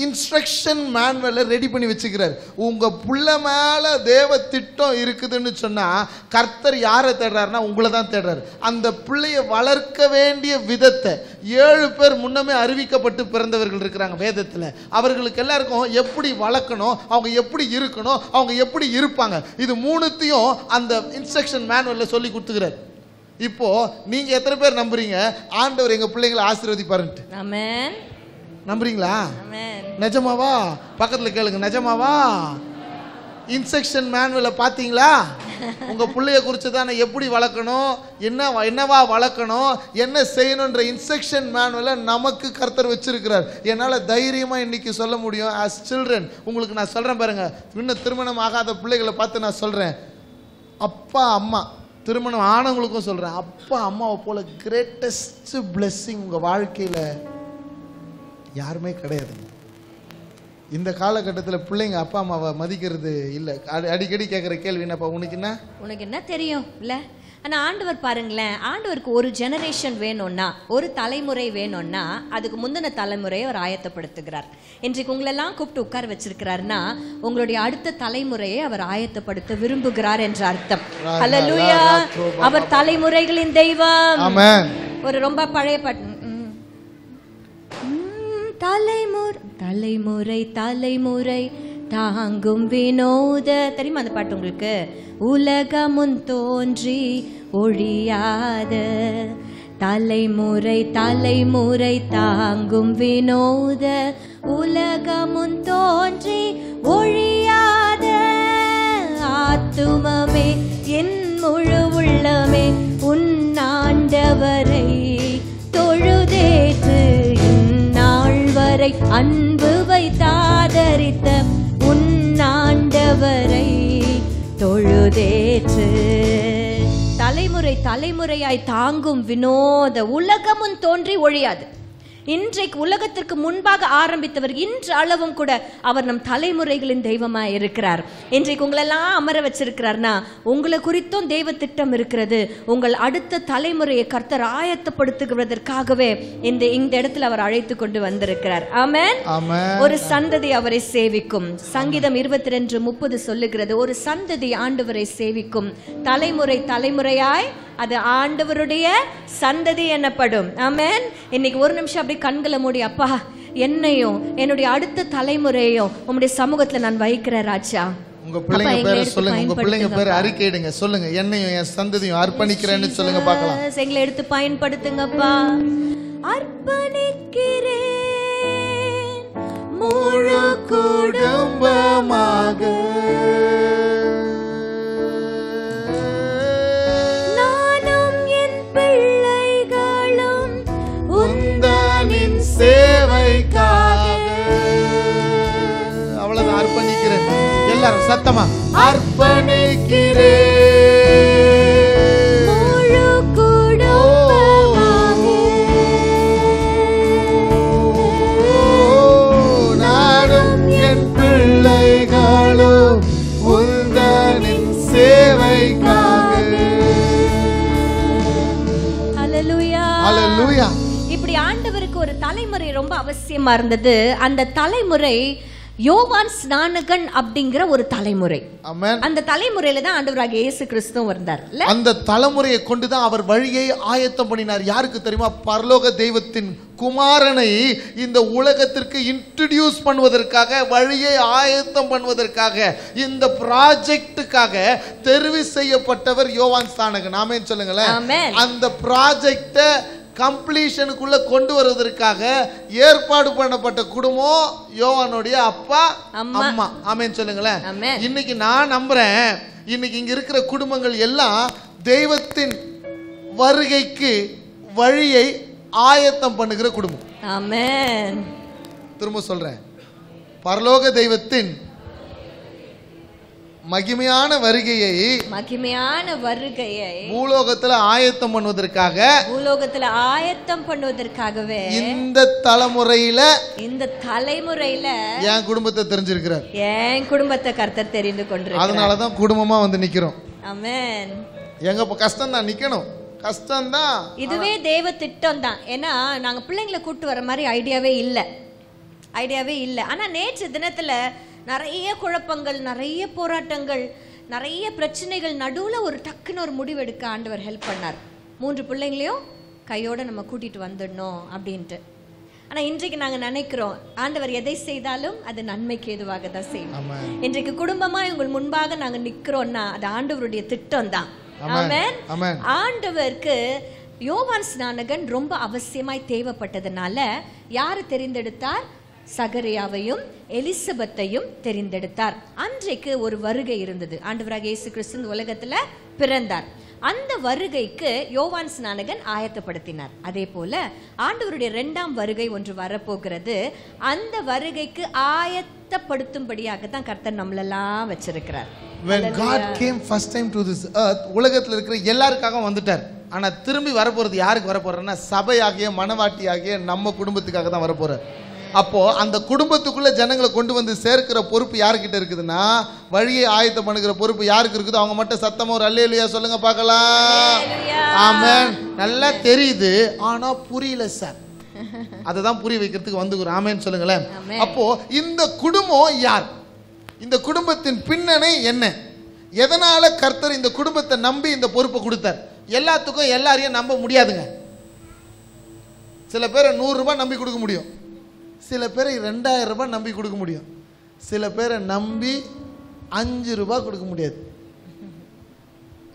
Speaker 2: இன்ஸ்ட்ரக்ஷன் மேனுவலை ரெடி பண்ணி வச்சுக்கிறார். உங்கள் புள்ள மேலே தேவ திட்டம் இருக்குதுன்னு சொன்னால் கர்த்தர் யாரை தேடுறாருன்னா உங்களை தான் தேடுறாரு. அந்த பிள்ளையை வளர்க்க வேண்டிய விதத்தை 7 பேர் முன்னமே அறிவிக்கப்பட்டு பிறந்தவர்கள் இருக்கிறாங்க வேதத்தில். அவர்களுக்கு எல்லாருக்கும் எப்படி வளர்க்கணும், அவங்க எப்படி இருக்கணும், அவங்க எப்படி இருப்பாங்க, இது 3த்தையும் அந்த இன்ஸ்ட்ரக்ஷன் மேனுவலில் சொல்லி கொடுத்துக்கிறார். இப்போ நீங்க எத்தனை பேர் நம்புறீங்க ஆண்டவர் எங்க பிள்ளைங்களை ஆசீர்வதிப்பாருன்ட்டு?
Speaker 3: ஆமென்.
Speaker 2: நம்புறீங்களா?
Speaker 3: ஆமென்.
Speaker 2: நிஜமாவா? பக்கத்துல கேளுங்க, நிஜமாவா? இன்ஸ்ட்ரக்ஷன் மேனுவலை பாத்தீங்களா? உங்க பிள்ளைய குறித்து தானே எப்படி வளர்க்கணும், என்னவா வளர்க்கணும், என்ன செய்யணுன்ற இன்ஸ்ட்ரக்ஷன் மேனுவலை நமக்கு கர்த்தர் வச்சிருக்கிறார். என்னால் தைரியமா இன்னைக்கு சொல்ல முடியும். ஆஸ் சில்ட்ரன் உங்களுக்கு நான் சொல்றேன் பாருங்க, இன்னும் திருமணம் ஆகாத பிள்ளைகளை பார்த்து நான் சொல்றேன், அப்பா அம்மா, திருமணம் ஆனவங்களுக்கும் சொல்றேன், அப்பா அம்மாவை போல கிரேட்டஸ்ட் பிளெஸிங் உங்க வாழ்க்கையில யாருமே கிடையாது. இந்த காலகட்டத்தில் பிள்ளைங்க அப்பா அம்மாவை மதிக்கிறது இல்லை. அடிக்கடி கேட்குற கேள்வி என்னப்பா, உனக்கு என்ன தெரியும் இல்ல?
Speaker 3: ஆனா ஆண்டவர் பாருங்களேன், ஆண்டவருக்கு ஒரு ஜெனரேஷன் வேணும்னா, ஒரு தலைமுறை வேணும்னா அதுக்கு முந்தின தலைமுறையை அவர் ஆயத்தப்படுத்துகிறார். இன்றைக்கு உங்களெல்லாம் கூப்பிட்டு உட்கார வச்சிருக்கிறாருன்னா உங்களுடைய அடுத்த தலைமுறையை அவர் ஆயத்தப்படுத்த விரும்புகிறார் என்ற அர்த்தம். ஹல்லேலூயா. அவர் தலைமுறைகளின் தெய்வம்.
Speaker 2: ஆமென்.
Speaker 3: ஒரு ரொம்ப பழைய பாட்டு, தலைமுறை தலைமுறை தாங்கும் வினோத, தெரியுமா அந்த பாட்டு உங்களுக்கு? உலகமுன் தோன்றி ஒழியாத தலைமுறை தலைமுறை தாங்கும் வினோத, உலகமுன் தோன்றி ஒழியாத ஆத்துமமே என் முழு உள்ளமே உன் ஆண்டவரை தொழுதேற்று, இந்நாள் வரை அன்பு வைத்தாதரித்த உன் ஆண்டவரை தொழுதேற்று. தலைமுறை தலைமுறையாய் தாங்கும் வினோத, உலகமும் தோன்றி ஒழியாது. இன்றைக்கு உலகத்திற்கு முன்பாக ஆரம்பித்தவர் இன்று அளவும் கூட அவர் நம் தலைமுறைகளின் தெய்வமாய் இருக்கிறார். இன்றைக்கு உங்களெல்லாம் அமர வச்சிருக்கிறார்னா உங்களை குறித்தும் தெய்வ திட்டம் இருக்கிறது. உங்கள் அடுத்த தலைமுறையை கர்த்தர் ஆயத்தப்படுத்துவதற்காகவே இந்த இடத்துல அவர் அழைத்து கொண்டு வந்திருக்கிறார். ஆமென். ஒரு சந்ததி அவரை சேவிக்கும். சங்கீதம் 22:30 சொல்லுகிறது, ஒரு சந்ததி ஆண்டவரை சேவிக்கும். தலைமுறை தலைமுறையாய் அது ஆண்டவருடைய சந்ததி எனப்படும். ஆமென். இன்னைக்கு ஒரு நிமிஷம் அப்படி கண்களை மூடி, அப்பா என்னையும் என்னுடைய அடுத்த தலைமுறையும் உம்முடைய சமூகத்துல நான் வைக்கிறேன் ராஜா.
Speaker 2: உங்க பிள்ளைங்க பேரை சொல்லுங்க, உங்க பிள்ளைங்க பேரை அறிக்கையிடுங்க. சொல்லுங்க, என்னையும் என் சந்ததியும் அர்ப்பணிக்கிறேன்னு சொல்லுங்க பார்க்கலாம்.
Speaker 3: எங்களை எடுத்து பயன்படுத்துங்கப்பா. அர்ப்பணிக்கிறேன் முழு குடும்பமாக,
Speaker 2: சேவைக்காக. அவ்வளவுதான், அர்ப்பணிக்கிறேன். எல்லாரும் சத்தமா அர்ப்பணிக்கிறேன்
Speaker 3: முழு குடும்பமாக,
Speaker 2: நானும் என் பிள்ளைகளும் உந்தனின் சேவைக்காக.
Speaker 3: ஹல்லேலூயா.
Speaker 2: ஹல்லேலூயா.
Speaker 3: இப்படி ஆண்டவருக்கு ஒரு தலைமுறை ரொம்ப அவசியமா இருந்தது. அந்த தலைமுறை யோவான் ஸ்நானகன் அப்படிங்கிற ஒரு தலைமுறை.
Speaker 2: ஆமென்.
Speaker 3: அந்த தலைமுறையில தான் ஆண்டவராகிய இயேசு கிறிஸ்து வந்தார்.
Speaker 2: அந்த தலைமுறையை கொண்டு தான் அவர் வழியை ஆயத்தம் பண்ணினார். யாருக்கு தெரியுமா? பரலோக தெய்வத்தின் குமாரனை இந்த உலகத்திற்கு இன்ட்ரோடியூஸ் பண்ணுவதற்காக, வழியை ஆயத்தம் பண்ணுவதற்காக, இந்த ப்ராஜெக்டுக்காக தெரிவு செய்யப்பட்டவர் யோவான் ஸ்நானகன். ஆமென் சொல்லுங்களேன். அந்த ப்ராஜெக்டை கம்ப்ளீஷனுக்குள்ள கொண்டு வருவதற்காக ஏற்பாடு பண்ணப்பட்ட குடும்பம் யோவானுடைய அப்பா அம்மா. ஆமென் சொல்லுங்களேன். இன்னைக்கு நான் நம்புறேன், இன்னைக்கு இங்க இருக்கிற குடும்பங்கள் எல்லாம் தெய்வத்தின் வருகைக்கு வழியை ஆயத்தம் பண்ணுகிற குடும்பம்.
Speaker 3: ஆமென்.
Speaker 2: திரும்ப சொல்றேன், பரலோக தெய்வத்தின் மகிமையான வருகையை பூலோகத்துல ஆயத்தம் பண்ணுவதற்காகவே இந்த தலைமுறையில என் குடும்பத்தை தெரிஞ்சிருக்கிறார்.
Speaker 3: என் குடும்பத்தை கர்த்தர் தெரிந்து கொண்டிருக்கிறார்.
Speaker 2: அதனாலதான் குடும்பமா வந்து நிக்கிறோம்.
Speaker 3: ஆமென்.
Speaker 2: எங்க கஷ்டம் தான், நிக்கணும், கஷ்டம் தான்.
Speaker 3: இதுவே தேவ திட்டம் தான். ஏன்னா நாங்க பிள்ளைங்களை கூட்டு வர மாதிரி ஐடியாவே இல்ல. ஆனா நேற்று தினத்துல நிறைய குழப்பங்கள், நிறைய போராட்டங்கள், நிறைய பிரச்சனைகள் நடுவில் ஒரு டக்குன்னு ஒரு முடிவெடுக்க ஆண்டவர் ஹெல்ப் பண்ணார். 3 பிள்ளைங்களையும் கையோட நம்ம கூட்டிட்டு வந்துடணும் அப்படின்ட்டு. ஆனால் இன்றைக்கு நாங்கள் நினைக்கிறோம், ஆண்டவர் எதை செய்தாலும் அது நன்மைக்கு ஏதுவாக தான் செய்யும். இன்றைக்கு குடும்பமாக உங்கள் முன்பாக நாங்கள் நிற்கிறோம்னா அது ஆண்டவருடைய திட்டம் தான். ஆமென். ஆண்டவருக்கு யோவான் ஸ்நானகன் ரொம்ப அவசியமாய் தேவைப்பட்டதுனால யாரு தெரிந்தெடுத்தார்? சகரியாவையும் எலிசபெத்தையும் தெரிந்தெடுத்தார். அன்றைக்கு ஒரு வருகை இருந்தது. ஆண்டவராகிய இயேசு கிறிஸ்து உலகத்துல பிறந்தார். அந்த வருகைக்கு யோவான் ஸ்நானகன் ஆயத்தப்படுத்தினார். அதே போல ஆண்டவருடைய 2ஆம் வருகை ஒன்று வரப்போகிறது. அந்த வருகைக்கு ஆயத்தப்படுத்தும்படியாக தான் கர்த்தர் நம்மளெல்லாம் வச்சிருக்கிறார்.
Speaker 2: When God came first time to this earth, உலகத்துல இருக்கிற எல்லாருக்காக வந்துட்டார். ஆனா திரும்பி வரப்போறது யாருக்கு வரப்போறாருன்னா, சபையாகிய மனவாட்டியாகிய நம்ம குடும்பத்துக்காக தான் வரப்போறார். அப்போ அந்த குடும்பத்துக்குள்ள ஜனங்களை கொண்டு வந்து சேர்க்கிற பொறுப்பு யாருக்கிட்ட இருக்குதுன்னா, வழியை ஆயத்தம் பண்ணுகிற பொறுப்பு யாருக்கு இருக்குது? அவங்க மட்டும் சத்தமா ஒரு அல்லேலூயா சொல்லுங்க பார்க்கலாம். ஆமென். நல்லா தெரியுது, ஆனா புரியல சார். அததான் புரிய வைக்கிறதுக்கு வந்துக்கிறோம். ஆமென் சொல்லுங்களேன். அப்போ இந்த குடும்பம் யார்? இந்த குடும்பத்தின் பின்னணி என்ன? எதனால கர்த்தர் இந்த குடும்பத்தை நம்பி இந்த பொறுப்பை கொடுத்தார்? எல்லாத்துக்கும் எல்லாரையும் நம்ப முடியாதுங்க. சில பேரை 100 ரூபாய் நம்பி கொடுக்க முடியும், சில பேரை 2000 ரூபாய் நம்பி கொடுக்க முடியும், சில பேரை நம்பி 5 ரூபாய் கொடுக்க முடியாது.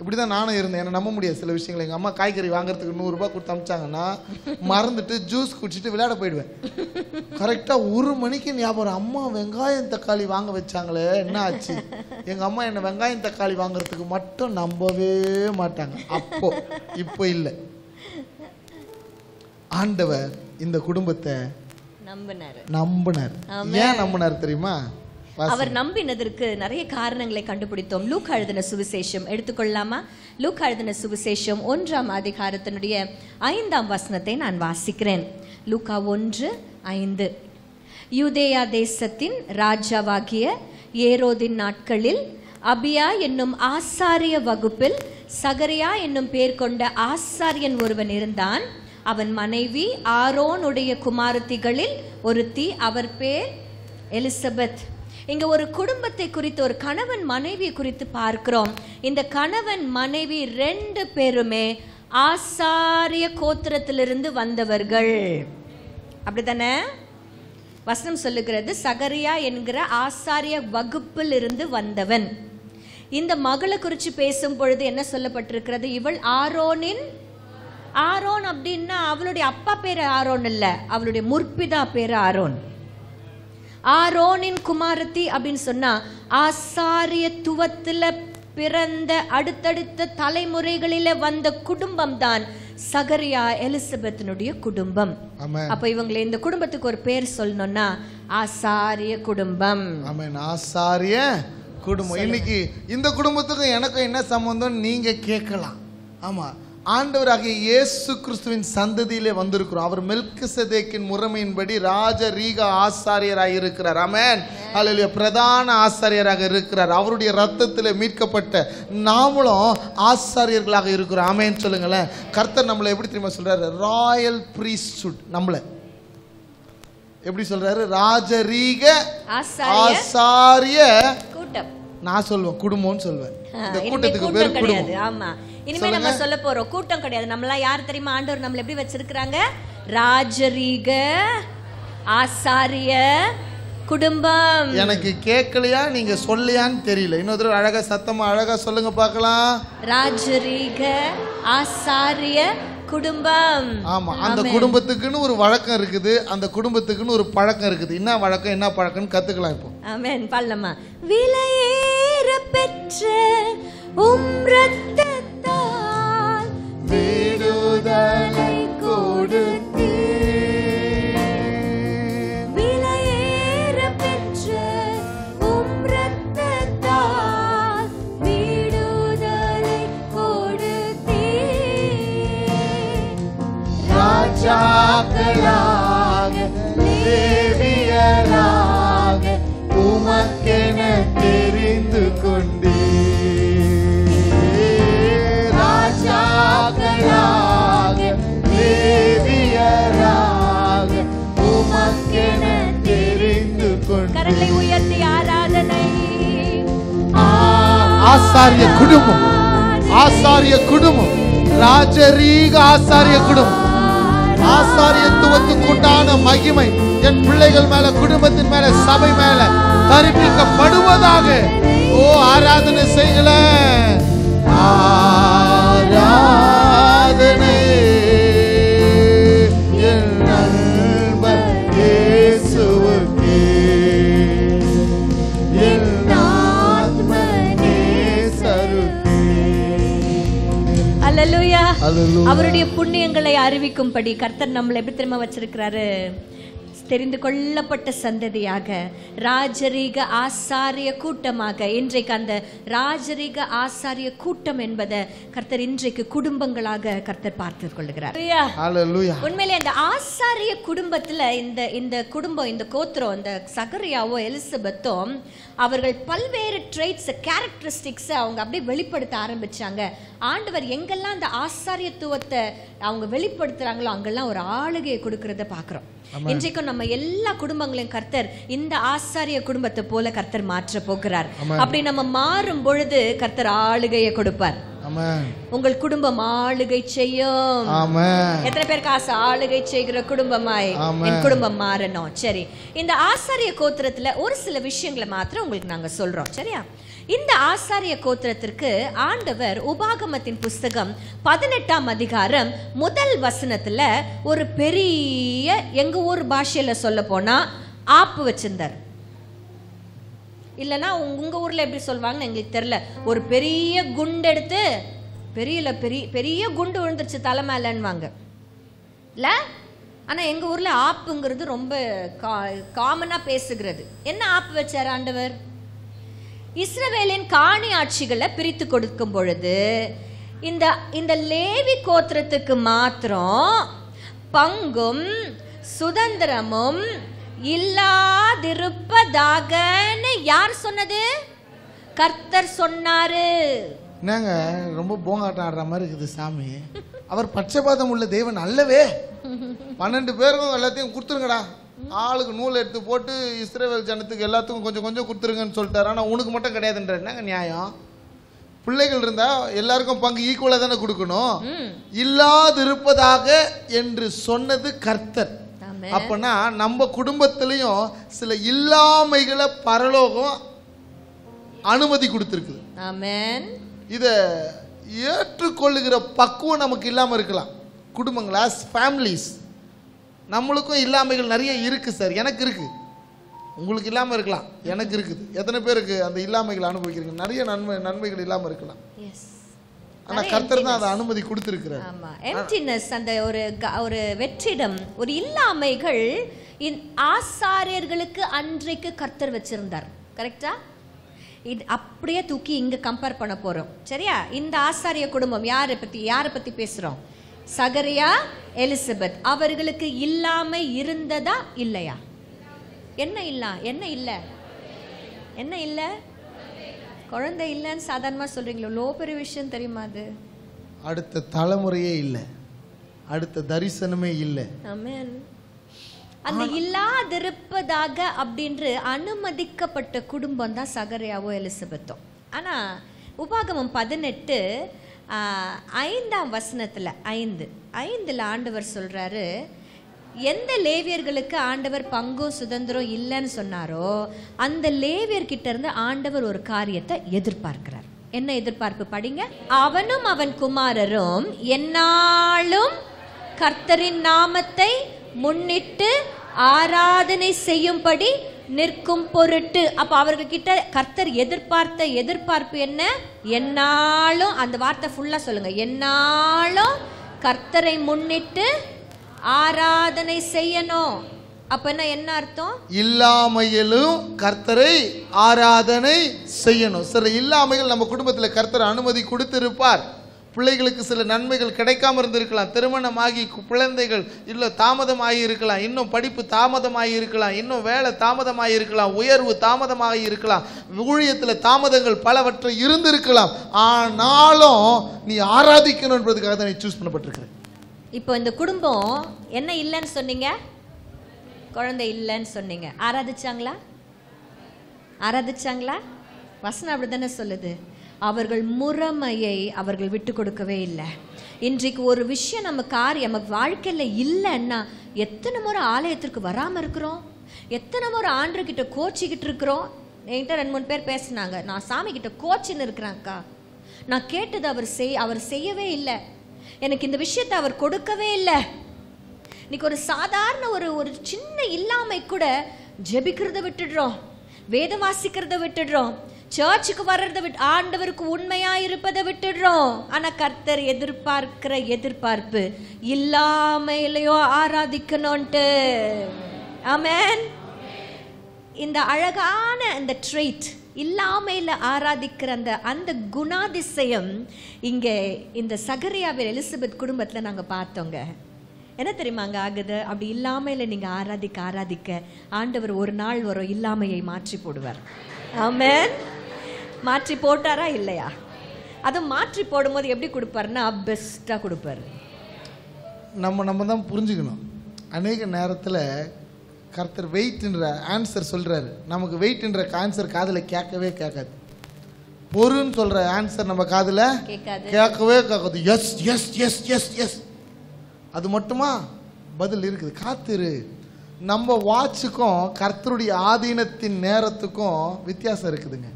Speaker 2: இப்படி தான் நானும் இருந்தேன். என்னை நம்ப முடியாது சில விஷயங்கள். எங்கள் அம்மா காய்கறி வாங்குறதுக்கு 100 ரூபாய் கொடுத்து அமிச்சாங்கன்னா மறந்துட்டு ஜூஸ் குடிச்சிட்டு விளையாட போயிடுவேன். கரெக்டாக 1 மணிக்கு ஞாபகம், அம்மா வெங்காயம் தக்காளி வாங்க வச்சாங்களே, என்ன ஆச்சு? எங்கள் அம்மா என்னை வெங்காயம் தக்காளி வாங்குறதுக்கு மட்டும் நம்பவே மாட்டாங்க. அப்போ இப்போ இல்லை. ஆண்டவர் இந்த குடும்பத்தை நம்பினார். ஏன் நம்பினார் தெரியுமா?
Speaker 3: அவர் நம்பினதற்கு நிறைய காரணங்களை கண்டுபிடித்தோம். லூக்கா எழுதின சுவிசேஷம் எடுத்துக்கொள்ளலாமா? லூக்கா எழுதின சுவிசேஷம் 1ஆம் அதிகாரத்தினுடைய 5ஆம் வசனத்தை நான் வாசிக்கிறேன். லூக்கா 1:5. யூதேயா தேசத்தின் ராஜாவாகிய ஏரோதின் நாட்களில் அபியா என்னும் ஆசாரிய வகுப்பில் சகரியா என்னும் பேர் கொண்ட ஆசாரியன் ஒருவன் இருந்தான். அவன் மனைவி ஆரோனுடைய குமாரத்திகளில் ஒருத்தி, அவர் பேர் எலிசபெத். இங்க ஒரு குடும்பத்தை குறித்து, ஒரு கணவன் மனைவி குறித்து பார்க்கிறோம். இந்த கணவன் மனைவி 2 பேருமே ஆசாரிய கோத்திரத்திலிருந்து வந்தவர்கள். அப்படித்தானே வசனம் சொல்லுகிறது? சகரியா என்கிற ஆசாரிய வகுப்பில் இருந்து வந்தவன். இந்த மகளை குறித்து பேசும் பொழுது என்ன சொல்லப்பட்டிருக்கிறது? இவள் ஆரோனின், ஆரோன் அப்படின்னா அவளுடைய அப்பா பேரு ஆரோன் இல்ல, அவளுடைய முற்பிதா பேரு ஆரோன். ஆரோனின் குமாரத்தி அப்படின்னு சொன்னா ஆசாரியத்துவத்துல பிறந்த அடுத்தடுத்த தலைமுறைகளில வந்த குடும்பம் தான் சகரியா எலிசபெத்தினுடைய குடும்பம். அப்ப இவங்களை இந்த குடும்பத்துக்கு ஒரு பேர் சொல்லணும்னா ஆசாரிய குடும்பம்.
Speaker 2: ஆமென். ஆசாரிய குடும்பம். இன்னைக்கு இந்த குடும்பத்துக்கும் எனக்கும் என்ன சம்பந்தம் நீங்க கேட்கலாம். ஆமா, ஆண்டவராகிய இயேசு கிறிஸ்துவின் சந்ததியிலே வந்திருக்கிறோம். அவர் மெல்கிசேதேக்கின் முறைமையின்படி ராஜரீக ஆசாரியராக இருக்கிறார். ஆமென். ஹல்லேலூயா. பிரதான ஆசாரியராக இருக்கிறார். அவருடைய ரத்தத்தில் மீட்கப்பட்ட நாமளும் ஆசாரியர்களாக இருக்கிறோம். ஆமென் சொல்லுங்களேன். கர்த்தர் நம்மளை எப்படி தெரியுமா சொல்றாரு? Royal priesthood. நம்மளை எப்படி சொல்றாரு? ராஜரீக ஆசாரிய கூட்டம். நான் சொல்வேன் குடும்பம்னு சொல்வேன். இந்த கூட்டத்துக்கு பேர் குடும்பம்.
Speaker 3: ஆமா, இனிமே நம்ம சொல்ல போறோம் கூட்டம் கிடையாது. நம்மளாம் யார் தெரியுமா? ஆண்டவர் நம்மள எப்படி வச்சிருக்காங்க? ராஜரீக ஆசாரிய குடும்பம்.
Speaker 2: எனக்கு கேட்கலையா, நீங்க சொல்லியான்னு தெரியல. இன்னொரு தடவை அழகா சத்தமா அழகா சொல்லுங்க பார்க்கலாம்.
Speaker 3: ராஜரீக ஆசாரிய குடும்பம்.
Speaker 2: ஆமா, அந்த குடும்பத்துக்குன்னு ஒரு வழக்கம் இருக்குது, அந்த குடும்பத்துக்குன்னு ஒரு பழக்கம் இருக்குது. என்ன வழக்கம் என்ன பழக்கம்னு கத்துக்கலாம் இப்போ.
Speaker 3: ஆமென். பாடலாமா? விலையேற பெற்ற ரத்தத்தால் விடுதலை கொடுத்தீர். விலையேற பெற்ற ரத்தத்தால் விடுதலை கொடுத்தீர். ராஜாக்களாக லேவியராக உமக்கென தெரிந்து கொண்டீர். ராஜாக்களாக லேவியராக உமக்கென தெரிந்து கொண்டீர். கரங்களை உயர்த்தி ஆராதனை.
Speaker 2: ஆசாரிய குடும்பம், ஆசாரிய குடும்பம், ராஜரீக ஆசாரிய குடும்பம். ஆசாரியத்துவத்துக்கு உண்டான மகிமை என் பிள்ளைகள் மேல, குடும்பத்தின் மேல, சபை மேல தரிப்பிக்கப்படுவதாக. ஓ, ஆராதனை செய்யல. ஆராதனை என் நண்பர் இயேசுவுக்கே, என் ஆத்ம நேசருக்கே.
Speaker 3: அல்லேலூயா. அவருடைய புண்ணியங்களை அறிவிக்கும்படி கர்த்தர் நம்மளை எப்படி திரும்ப வச்சிருக்கிறாரு? தெரிந்து கொள்ளப்பட்ட சந்ததியாக, ராஜரீக ஆசாரிய கூட்டமாக. இன்றைக்கு அந்த ராஜரீக ஆசாரிய கூட்டம் என்பதை கர்த்தர் இன்றைக்கு குடும்பங்களாக கர்த்தர் பார்த்து கொள்கிறார். உண்மையிலே அந்த ஆசாரிய குடும்பத்துல இந்த குடும்பம், இந்த கோத்திரம், இந்த சகரியாவோ எலிசபெத்தோ அவர்கள் பல்வேறு ட்ரெய்ட்ஸ், கேரக்டரிஸ்டிக்ஸ் அவங்க அப்படியே வெளிப்படுத்த ஆரம்பிச்சாங்க. ஆண்டவர் எங்கெல்லாம் அந்த ஆசாரியத்துவத்தை அவங்க வெளிப்படுத்துறாங்களோ அங்கெல்லாம் ஒரு ஆளுகையை கொடுக்கறத பாக்குறோம். இன்றைக்கும் நம்ம எல்லா குடும்பங்களையும் கர்த்தர் இந்த ஆசாரிய குடும்பத்தை போல கர்த்தர் மாற்ற போகிறார். அப்படி நம்ம மாறும் பொழுது கர்த்தர் ஆளுகையை கொடுப்பார். உங்கள் குடும்பம் ஆளுகை செய்யும். எத்தனை பேருக்கு ஆசை ஆளுகை செய்கிற குடும்பமாய் என் குடும்பம் மாறணும்? சரி, இந்த ஆசாரிய கோத்திரத்துல ஒரு சில விஷயங்களை மாத்திரம் உங்களுக்கு நாங்க சொல்றோம். சரியா? இந்த ஆசாரிய கோத்திரத்திற்கு ஆண்டவர் உபாகமத்தின் புஸ்தகம் 18ஆம் அதிகாரம் 1 வசனத்துல ஒரு பெரிய, எங்க ஊர் பாஷையில சொல்ல போனா ஆப்பு வச்சிருந்தார். இல்லைன்னா உங்க ஊர்ல எப்படி சொல்லுவாங்கன்னு எங்களுக்கு தெரியல. ஒரு பெரிய குண்டு எடுத்து பெரிய குண்டு விழுந்துருச்சு தலை மேலன்னுவாங்க இல்ல. ஆனா எங்க ஊர்ல ஆப்புங்கிறது ரொம்ப காமனா பேசுகிறது. என்ன ஆப்பு வச்சார் ஆண்டவர்? இஸ்ரவேலின் காணி ஆட்சிகளை பிரித்து கொடுக்கும் பொழுது இந்த லேவி கோத்திரத்துக்கு மாத்திரம் பங்கும் சுதந்திரமும் இல்லாதிருப்பதாகன்னு யார் சொன்னது? கர்த்தர் சொன்னாரு.
Speaker 2: என்னங்க ரொம்ப போங்காட்டம் ஆடுற மாதிரி இருக்குது சாமி. அவர் பட்சபாதம் உள்ள தேவன் அல்லவே. 12 பேருக்கும் எல்லாத்தையும் கொடுத்துருங்கடா, ஆளுக்கு நூல் எடுத்து போட்டு இஸ்ரவேல் ஜனத்துக்கு எல்லாத்துக்கும் கொஞ்சம் கொஞ்சம் கொடுத்துருங்கன்னு சொல்லிட்டாரு. ஆனால் உனக்கு மட்டும் கிடையாதுன்ற என்னங்க நியாயம்? பிள்ளைகள் இருந்தா எல்லாருக்கும் பங்கு ஈக்குவலா தானே கொடுக்கணும். இல்லாதிருப்பதாக என்று சொன்னது கர்த்தர். அப்பனா நம்ம குடும்பத்திலையும் சில இல்லாமைகளை பரலோகம் அனுமதி கொடுத்திருக்கு. ஆமென். இத ஏற்றுக்கொள்ளுகிற பக்குவம் நமக்கு இல்லாம இருக்கலாம். குடும்பங்களா, ஃபேமிலிஸ், நம்மளுக்கும் இல்லாமைகள் நிறைய இருக்கு சார். எனக்கு இருக்கு, உங்களுக்கு இல்லாம இருக்கலாம், எனக்கு இருக்குது. எத்தனை பேருக்கு அந்த இல்லாமைகள் அனுபவிக்கிறீங்க? நிறைய நன்மைகள் இல்லாம இருக்கலாம். ஆனா கர்த்தர் தான் அதை அனுமதி கொடுத்திருக்கிறார்.
Speaker 3: ஆமா, எம்ப்டினஸ், அந்த ஒரு வெற்றிடம், ஒரு இல்லாமைகள் ஆசாரியர்களுக்கு அன்றைக்கு கர்த்தர் வச்சிருந்தார். கரெக்டா? இது அப்படியே தூக்கி இங்க கம்பேர் பண்ண போறோம். சரியா? இந்த ஆசாரிய குடும்பம் யாரை பத்தி பேசுறோம்? சகரியா, எலிசபெத். அவர்களுக்கு இல்லாமை இருந்ததா இல்லையா? என்ன இல்ல? குழந்தை இல்லைன்னு சாதாரணமா சொல்றீங்களோ? லோ பெரிய விஷயம் தெரியுமா அது?
Speaker 2: அடுத்த தலைமுறையே இல்லை, அடுத்த தரிசனமே இல்லை.
Speaker 3: ஆமென். அந்த இல்லாதிருப்பதாக அப்படின்று அனுமதிக்கப்பட்ட குடும்பம் தான் சகரியாவோ எலிசபெத்தோ. ஆனா உபாகமம் 18 5ஆம் வசனத்துல 5 ஆண்டவர் சொல்றாரு, எந்த லேவியர்களுக்கு ஆண்டவர் பங்கும் சுதந்திரம் இல்லைன்னு சொன்னாரோ அந்த லேவியர்கிட்ட இருந்து ஆண்டவர் ஒரு காரியத்தை எதிர்பார்க்கிறார். என்ன எதிர்பார்ப்பு? படிங்க. அவனும் அவன் குமாரரும் எந்நாளும் கர்த்தரின் நாமத்தை முன்னிட்டு ஆராதனை செய்யும்படி நிற்கும் பொருட்டு. அப்ப அவர்கிட்ட கர்த்தர் எதிர்பார்த்த எதிர்பார்ப்பு என்ன? எந்நாளும், அந்த வார்த்தை ஃபுல்லா சொல்லுங்க, எந்நாளும் கர்த்தரை முன்னிட்டு ஆராதனை செய்யணும். அப்ப என்ன அர்த்தம்?
Speaker 2: இல்லாமையிலும் கர்த்தரை ஆராதனை செய்யணும். சில இல்லாமைகள் நம்ம குடும்பத்தில் கர்த்தர் அனுமதி கொடுத்திருப்பார். பிள்ளைகளுக்கு சில நன்மைகள் கிடைக்காம இருந்திருக்கலாம். திருமணமாகி குழந்தைகள் இல்லை தாமதமாகி இருக்கலாம், இன்னும் படிப்பு தாமதமாகி இருக்கலாம், இன்னும் வேலை தாமதமாகி இருக்கலாம், உயர்வு தாமதமாகி இருக்கலாம், ஊழியத்தில் தாமதங்கள் பலவற்றை இருந்திருக்கலாம். ஆனாலும் நீ ஆராதிக்கணும் என்பதுக்காக தான் நீ சூஸ் பண்ணப்பட்டிருக்கிறேன்.
Speaker 3: இப்போ இந்த குடும்பம் என்ன இல்லைன்னு சொன்னீங்க? குழந்தை இல்லைன்னு சொன்னீங்க. ஆராதிச்சாங்களா? வசனம் அப்படித்தானே சொல்லுது. அவர்கள் முறைமையை அவர்கள் விட்டு கொடுக்கவே இல்லை. இன்றைக்கு ஒரு விஷயம் நமக்கு வாழ்க்கையில் இல்லைன்னா எத்தனை முறை ஆலயத்திற்கு வராமல் இருக்கிறோம், எத்தனை முறை ஆண்டர்கிட்ட கோச்சிக்கிட்டு இருக்கிறோம். என்கிட்ட 2-3 பேர் பேசினாங்க, நான் சாமி கிட்ட கோச்சின்னு இருக்கிறேன்க்கா, நான் கேட்டது அவர் செய்யவே இல்லை, எனக்கு இந்த விஷயத்தை அவர் கொடுக்கவே இல்லை. இன்னைக்கு ஒரு சாதாரண ஒரு சின்ன இல்லாமை கூட ஜெபிக்கிறத விட்டுடுறோம், வேதம் வாசிக்கிறத விட்டுடுறோம், சர்ச்சுக்கு வர்றதை ஆண்டவருக்கு உண்மையா இருப்பதை விட்டுடுறோம். ஆனா கர்த்தர் எதிர்பார்க்கிற எதிர்பார்ப்பு இல்லாமையிலையோ ஆராதிக்கணும்ட்டு. ஆமென். இந்த அழகான இந்த ட்ரெய்ட், இல்லாமையில ஆராதிக்கிற அந்த குணாதிசயம் இங்கே இந்த சகரியாவில் எலிசபெத் குடும்பத்துல நாங்க பார்த்தோங்க. என்ன தெரியுமா அங்க ஆகுது? அப்படி இல்லாமையில நீங்க ஆராதிக்க ஆண்டவர் ஒரு நாள் வரும், இல்லாமையை மாற்றி போடுவார். ஆமென். மாற்றி போட்டாரா இல்லையா? அதை மாற்றி போடும்போது எப்படி கொடுப்பாருன்னா பெஸ்டா கொடுப்பாரு.
Speaker 2: நம்ம தான் புரிஞ்சுக்கணும். அநேக நேரத்தில் கர்த்தர் வெயிட்ன்ற ஆன்சர் சொல்றாரு, நமக்கு வெயிட்ன்ற ஆன்சர் காதில் கேட்கவே கேட்காது. பொருன்னு சொல்ற ஆன்சர் நம்ம காதில் கேட்கவே கேட்காது. Yes yes yes yes yes அது மட்டுமா பதில் இருக்குது. காத்திரு. நம்ம வாட்சுக்கும் கர்த்தருடைய ஆதீனத்தின் நேரத்துக்கும் வித்தியாசம் இருக்குதுங்க.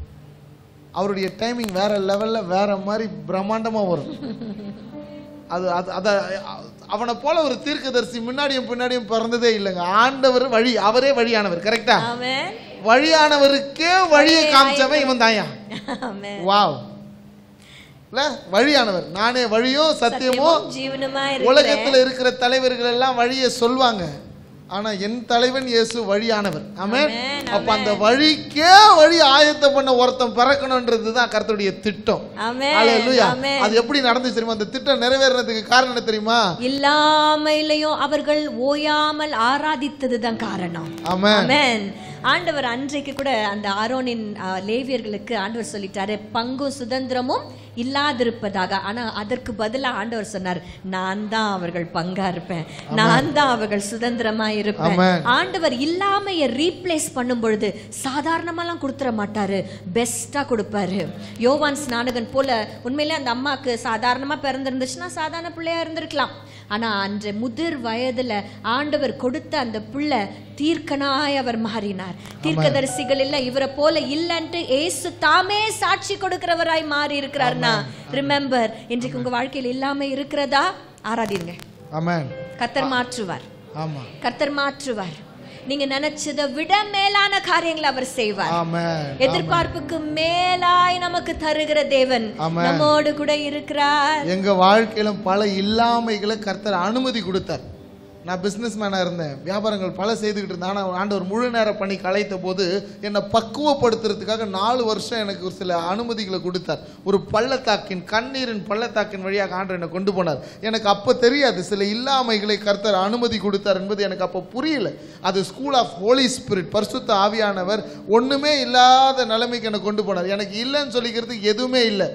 Speaker 2: அவருடைய டைமிங் வேற லெவல்ல வேற மாதிரி பிரம்மாண்டமாக வரும். அது அது அவனை போல ஒரு தீர்க்கதரிசி முன்னாடியும் பின்னாடியும் பிறந்ததே இல்லைங்க. ஆண்டவர் வழி, அவரே வழியானவர். கரெக்டா? வழியானவருக்கே வழியை காமிச்சவன் இவன் தாயா. வாவ். வழியானவர். நானே வழியும் சத்தியமும் உலகத்தில் இருக்கிற தலைவர்கள் எல்லாம் வழியை சொல்வாங்க, ஆனா என் தலைவன் இயேசு வழியானவர். ஆமென். அப்ப அந்த வழிக்கே வழி ஆயத்தம் பண்ண ஒருத்தன் பிறக்கணும்ன்றதுதான் கர்த்தருடைய திட்டம். ஹல்லேலூயா. அது எப்படி நடந்துச்சு தெரியுமா? அந்த திட்டம் நிறைவேறதுக்கு காரணம் என்ன தெரியுமா?
Speaker 3: இல்லாமையிலையும் அவர்கள் ஓயாமல் ஆராதித்ததுதான் காரணம். ஆமென். ஆண்டவர் அன்றைக்கு கூட அந்த ஆரோனின் லேவியர்களுக்கு ஆண்டவர் சொல்லிட்டாரு, பங்கும் சுதந்திரமும் இல்லாதிருப்பதாக. ஆனா அதற்கு பதிலாக ஆண்டவர் சொன்னார், நான் தான் அவர்கள் பங்கா இருப்பேன், நான் தான் அவர்கள் சுதந்திரமா இருப்பேன். ஆண்டவர் இல்லாமைய ரீப்ளேஸ் பண்ணும் பொழுது சாதாரணமாலாம் கொடுத்துட மாட்டாரு, பெஸ்டா கொடுப்பாரு. யோவான் ஸ்நானகன் போல உண்மையிலே அந்த அம்மாக்கு சாதாரணமா பிறந்திருந்துச்சுன்னா சாதாரண பிள்ளையா இருந்திருக்கலாம். ஆனா அன்று முதிர் வயதுல ஆண்டவர் கொடுத்த அந்த பிள்ளை தீர்க்கனாய் அவர் மாறினார். தீர்க்கதரிசிகள் இல்ல இவரை போல இல்லன்ட்டு இயேசு தாமே சாட்சி கொடுக்கிறவராய் மாறி இருக்கிறார்னா ரிமெம்பர், இன்றைக்கு உங்க வாழ்க்கையில் இல்லாம இருக்கிறதா? ஆராதிங்க. ஆமென். கர்த்தர் மாற்றுவார். ஆமா, கர்த்தர் மாற்றுவார். நீங்க நினைச்சதை விட மேலான காரியங்களை அவர் செய்வார். எதிர்பார்ப்புக்கு மேலாய் நமக்கு தருகிற தேவன் நம்மோடு கூட இருக்கிறார்.
Speaker 2: எங்க வாழ்க்கையிலும் பல இல்லாமைகளை கர்த்தர் அனுமதி கொடுத்தார். நான் பிஸ்னஸ் மேனாக இருந்தேன், வியாபாரங்கள் பல செய்துக்கிட்டு இருந்தேன். ஆனால் ஆண்டவர் முழு நேர பணி கலைத்த போது என்னை பக்குவப்படுத்துறதுக்காக 4 வருஷம் எனக்கு ஒரு சில அனுமதிகளை கொடுத்தார். ஒரு பள்ளத்தாக்கின் கண்ணீரின் பள்ளத்தாக்கின் வழியாக ஆண்டவர் என்னை கொண்டு போனார். எனக்கு அப்போ தெரியாது சில இல்லாமைகளை கர்த்தர் அனுமதி கொடுத்தார் என்பது எனக்கு அப்போ புரியல. அது ஸ்கூல் ஆஃப் ஹோலி ஸ்பிரிட், பரிசுத்த ஆவியானவர் ஒன்றுமே இல்லாத நிலைமைக்கு என்னை கொண்டு போனார். எனக்கு இல்லைன்னு சொல்லிக்கிறதுக்கு எதுவுமே இல்லை.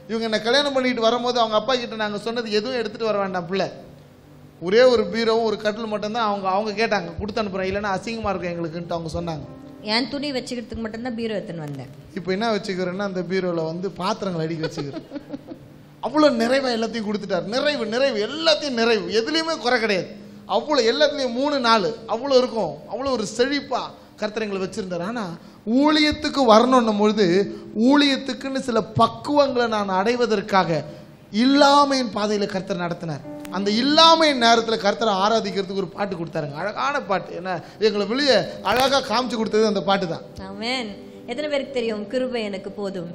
Speaker 2: இவங்க என்னை கல்யாணம் பண்ணிட்டு வரும்போது அவங்க அப்பா கிட்ட நாங்கள் சொன்னது எதுவும் எடுத்துகிட்டு வர வேண்டாம் பிள்ளை, ஒரே ஒரு பீரோவும் ஒரு கட்டில் மட்டும்தான் அவங்க கேட்டாங்க, கொடுத்து அனுப்புறேன், இல்லைன்னா அசிங்கமாக இருக்கும் எங்களுக்குன்ட்டு அவங்க சொன்னாங்க.
Speaker 3: என் துணி வச்சுக்கிறதுக்கு மட்டும்தான் பீரோ எடுத்துன்னு வந்தேன்.
Speaker 2: இப்போ என்ன வச்சுக்கிறேன்னா அந்த பீரோவில் வந்து பாத்திரங்கள் அடிக்க வச்சுக்கிறேன். அவ்வளோ நிறைவாக எல்லாத்தையும் கொடுத்துட்டார். நிறைவு நிறைவு எல்லாத்தையும் நிறைவு, எதுலேயுமே குறை கிடையாது. அவ்வளோ எல்லாத்துலேயும் 3-4 அவ்வளோ இருக்கும். அவ்வளோ ஒரு செழிப்பாக கர்த்தர் எங்களை வச்சுருந்தார். ஆனால் ஊழியத்துக்கு வரணுன்னும் பொழுது ஊழியத்துக்குன்னு சில பக்குவங்களை நான் அடைவதற்காக இல்லாமையின் பாதையில் கர்த்தர் நடத்தினார். அந்த இல்லாமையின் நேரத்தில் கர்த்தரை ஆராதிக்கிறதுக்கு ஒரு பாட்டு கொடுத்தாருங்க, அழகான பாட்டு. என்ன எங்களை வெளியே அழகாக காமிச்சு கொடுத்தது அந்த பாட்டு தான்.
Speaker 3: ஆமென். எத்தனை பேருக்கு தெரியும் கிருபை எனக்கு போதும்?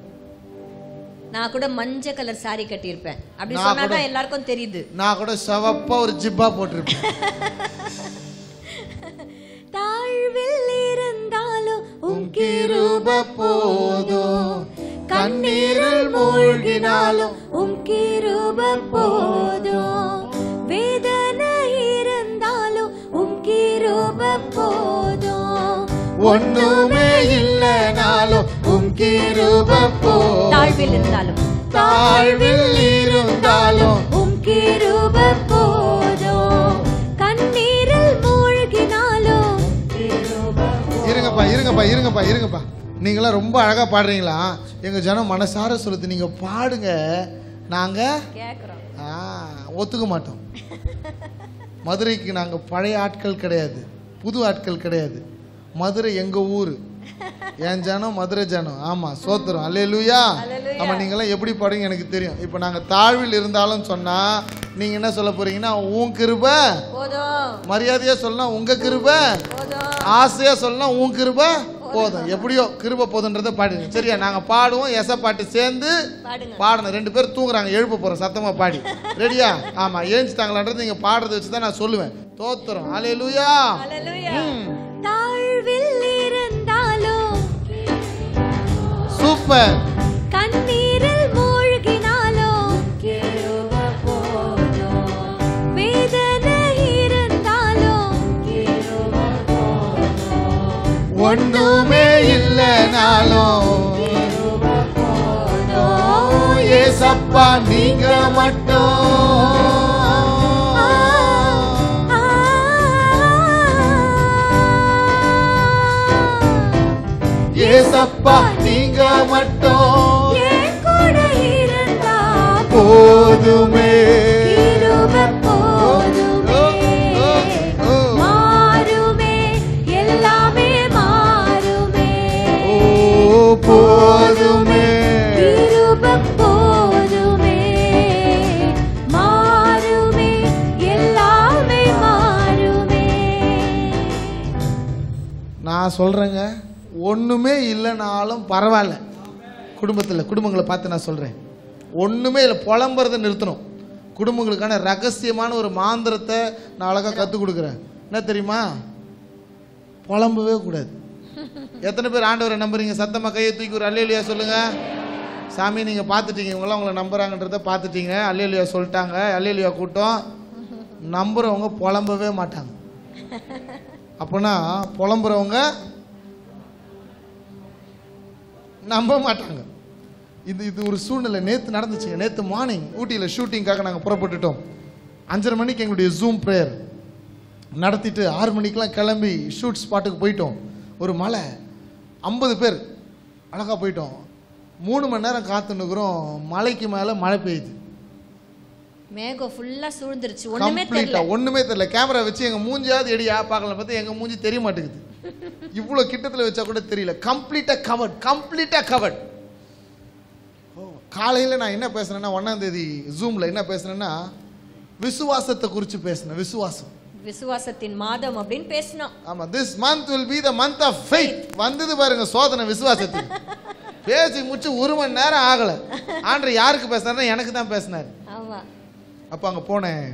Speaker 3: நான் கூட மஞ்சள் கலர் சாரி கட்டியிருப்பேன், அப்படி சொன்னாதான் எல்லாருக்கும் தெரியுது.
Speaker 2: நான் கூட சிவப்பா ஒரு ஜிப்பா போட்டிருப்பேன்.
Speaker 3: தாழ்வில் இருந்தாலும் உம் கிருபை போதும், கண்ணீரில் மூழ்கினாலும் உம் கிருபை போதும், வேதனை இருந்தாலும் உம் கிருபை போதும், ஒண்ணுமே இல்லைனாலும் உம் கிருபை போதும், தாழ்வில் இருந்தாலும் உம் கிருபை போதும், கண்ணீரில் மூழ்கினாலும்
Speaker 2: இருங்கப்பா. நீங்களாம் ரொம்ப அழகா பாடுறீங்களா? எங்க ஜனம் மனசார சொல்லுது, நீங்க பாடுங்க, நாங்க ஒத்துக்க மாட்டோம். மதுரைக்கு நாங்க பழைய ஆட்கள் கிடையாது, புது ஆட்கள் கிடையாது. மதுரை எங்க ஊரு, என் ஜனம் மதுரை ஜனம். ஆமா, சோத்திரம். அல்லேலூயா. ஆமா, நீங்களாம் எப்படி பாடுங்க எனக்கு தெரியும். இப்போ நாங்க தாழ்வில் இருந்தாலும் சொன்னா நீங்க என்ன சொல்ல போறீங்கன்னா உன் கிருபை போதும், மரியாதையா சொல்லலாம் உங்க கிருபை போதும், ஆசையா சொல்லலாம் உன் கிருபை போதும். எப்படியோ கிருபை போதுன்றத பாடுங்க. சரியா? நாங்க பாடுவோம், எச பாட்டு சேர்ந்து பாடணும். 2 பேர் தூங்குறாங்க, எழுப்ப போறோம் சத்தமா பாடி. ரெடியா? ஆமா, ஏஞ்சிட்டாங்களான்றது நீங்க பாடுறத வச்சுதான் நான் சொல்லுவேன். தோத்திரம். அல்லேலூயா. சூப்பர்.
Speaker 3: கண்ணீரில் மூழ்கினாலும் கிருபை போதும், வேதனை இருந்தாலும் கிருபை போதும்,
Speaker 2: ஒண்ணுமே இல்லைனாலும்
Speaker 3: கிருபை போதும்,
Speaker 2: ஏசப்பா நீங்க மட்டும். ஏசப்பா நீங்க மட்டும்
Speaker 3: என் கூட இருந்தா
Speaker 2: போதுமே.
Speaker 3: கிருபை போதுமே, மாறுமே, எல்லாமே மாறுமே.
Speaker 2: ஓ போதுமே.
Speaker 3: கிருபை போதுமே, மாறுமே, எல்லாமே மாறுமே.
Speaker 2: நான் சொல்றேங்க, ஒண்ணுமே இல்லைனாலும் பரவாயில்ல. குடும்பங்களை பார்த்து நான் சொல்றேன், ஒண்ணுமே இல்லை, புலம்புறதை நிறுத்தணும். குடும்பங்களுக்கான ரகசியமான ஒரு மாந்திரத்தை நான் அழகா கற்றுக் கொடுக்குறேன். என்ன தெரியுமா? புலம்பவே கூடாது. எத்தனை பேர் ஆண்டவரை நம்புறீங்க? சத்தமா கையை தூக்கி ஒரு அல்லேலூயா சொல்லுங்க. சாமி நீங்க பார்த்துட்டீங்க, இவங்களாம் உங்களை நம்புறாங்கன்றத பார்த்துட்டீங்க, அல்லேலூயா சொல்லிட்டாங்க. அல்லேலூயா கூட்டம். நம்புறவங்க புலம்பவே மாட்டாங்க. அப்போனா புலம்புறவங்க நம்ப மாட்டாங்க. இது ஒரு சூழ்நிலை நேற்று நடந்துச்சுங்க. நேற்று மார்னிங் ஊட்டியில் ஷூட்டிங்காக நாங்கள் புறப்பட்டுட்டோம். 5:30 மணிக்கு எங்களுடைய ஜூம் ப்ரேயர் நடத்திட்டு 6 மணிக்கெலாம் கிளம்பி ஷூட் ஸ்பாட்டுக்கு போயிட்டோம். ஒரு மலை, 50 பேர் அழகாக போயிட்டோம். 3 மணி நேரம் காத்துன்னுக்குறோம். மலைக்கு மேலே மழை பெய்யுது.
Speaker 3: மேகம் ஃபுல்லா சூழ்ந்துருச்சு, ஒண்ணுமே தெரியல.
Speaker 2: ஒண்ணுமே தெரியல. கேமரா வச்சு எங்க மூஞ்சியாவது எடியா பார்க்கலாம், பார்த்து எங்க மூஞ்சி தெரிய மாட்டேங்குது. இவ்வளவு கிட்டத்துல வச்சா கூட தெரியல. கம்ப்ளீட்டா கவர்ட். காலையில நான் என்ன பேசுனேன்னா, 1ஆம் தேதி ஜூம்ல என்ன பேசுனேன்னா, விசுவாசத்தை குறித்து பேசினேன்.
Speaker 3: விசுவாசத்தின் மாதம் அப்படின்னு பேசணும்.
Speaker 2: ஆமா, this month will be the month of faith. வந்தது பாருங்க சோதனை விசுவாசத்துக்கு. பேசி முடிச்சு 1 மணி நேரம் ஆகல. ஆண்டவர் யாருக்கு பேசினாருன்னா எனக்கு தான் பேசினார்.
Speaker 3: ஆமா.
Speaker 2: அப்போ அங்கே போனேன்.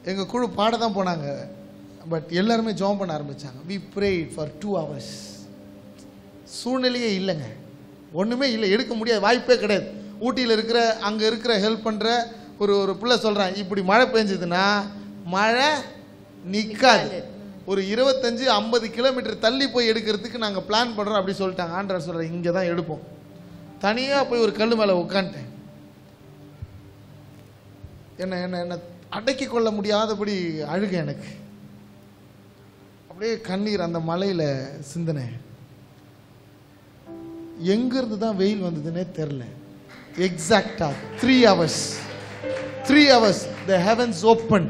Speaker 2: எங்கள் குழு பாட தான் போனாங்க, பட் எல்லாருமே ஜாம் பண்ண ஆரம்பித்தாங்க. we prayed for 2 hours. சூழ்நிலையே இல்லைங்க, ஒன்றுமே இல்லை, எடுக்க முடியாது, வாய்ப்பே கிடையாது. ஊட்டியில் இருக்கிற அங்கே இருக்கிற ஹெல்ப் பண்ணுற ஒரு பிள்ளை சொல்கிறான், இப்படி மழை பெஞ்சதுன்னா மழை நிற்காது, ஒரு 25-50 கிலோமீட்டர் தள்ளி போய் எடுக்கிறதுக்கு நாங்கள் பிளான் பண்ணுறோம் அப்படி சொல்லிட்டாங்க. ஆண்டவர் சொல்கிறேன், இங்கே தான் எடுப்போம். தனியாக போய் ஒரு கல் மேலே உட்காந்துட்டேன். என்ன அடக்கி கொள்ள முடியாதபடி அழுக, எனக்கு அப்படியே கண்ணீர் அந்த மலையில் சிந்தினேன். எங்கிருந்து தான் வெயில் வந்ததுன்னே தெரில. எக்ஸாக்டா 3 hours the heavens opened.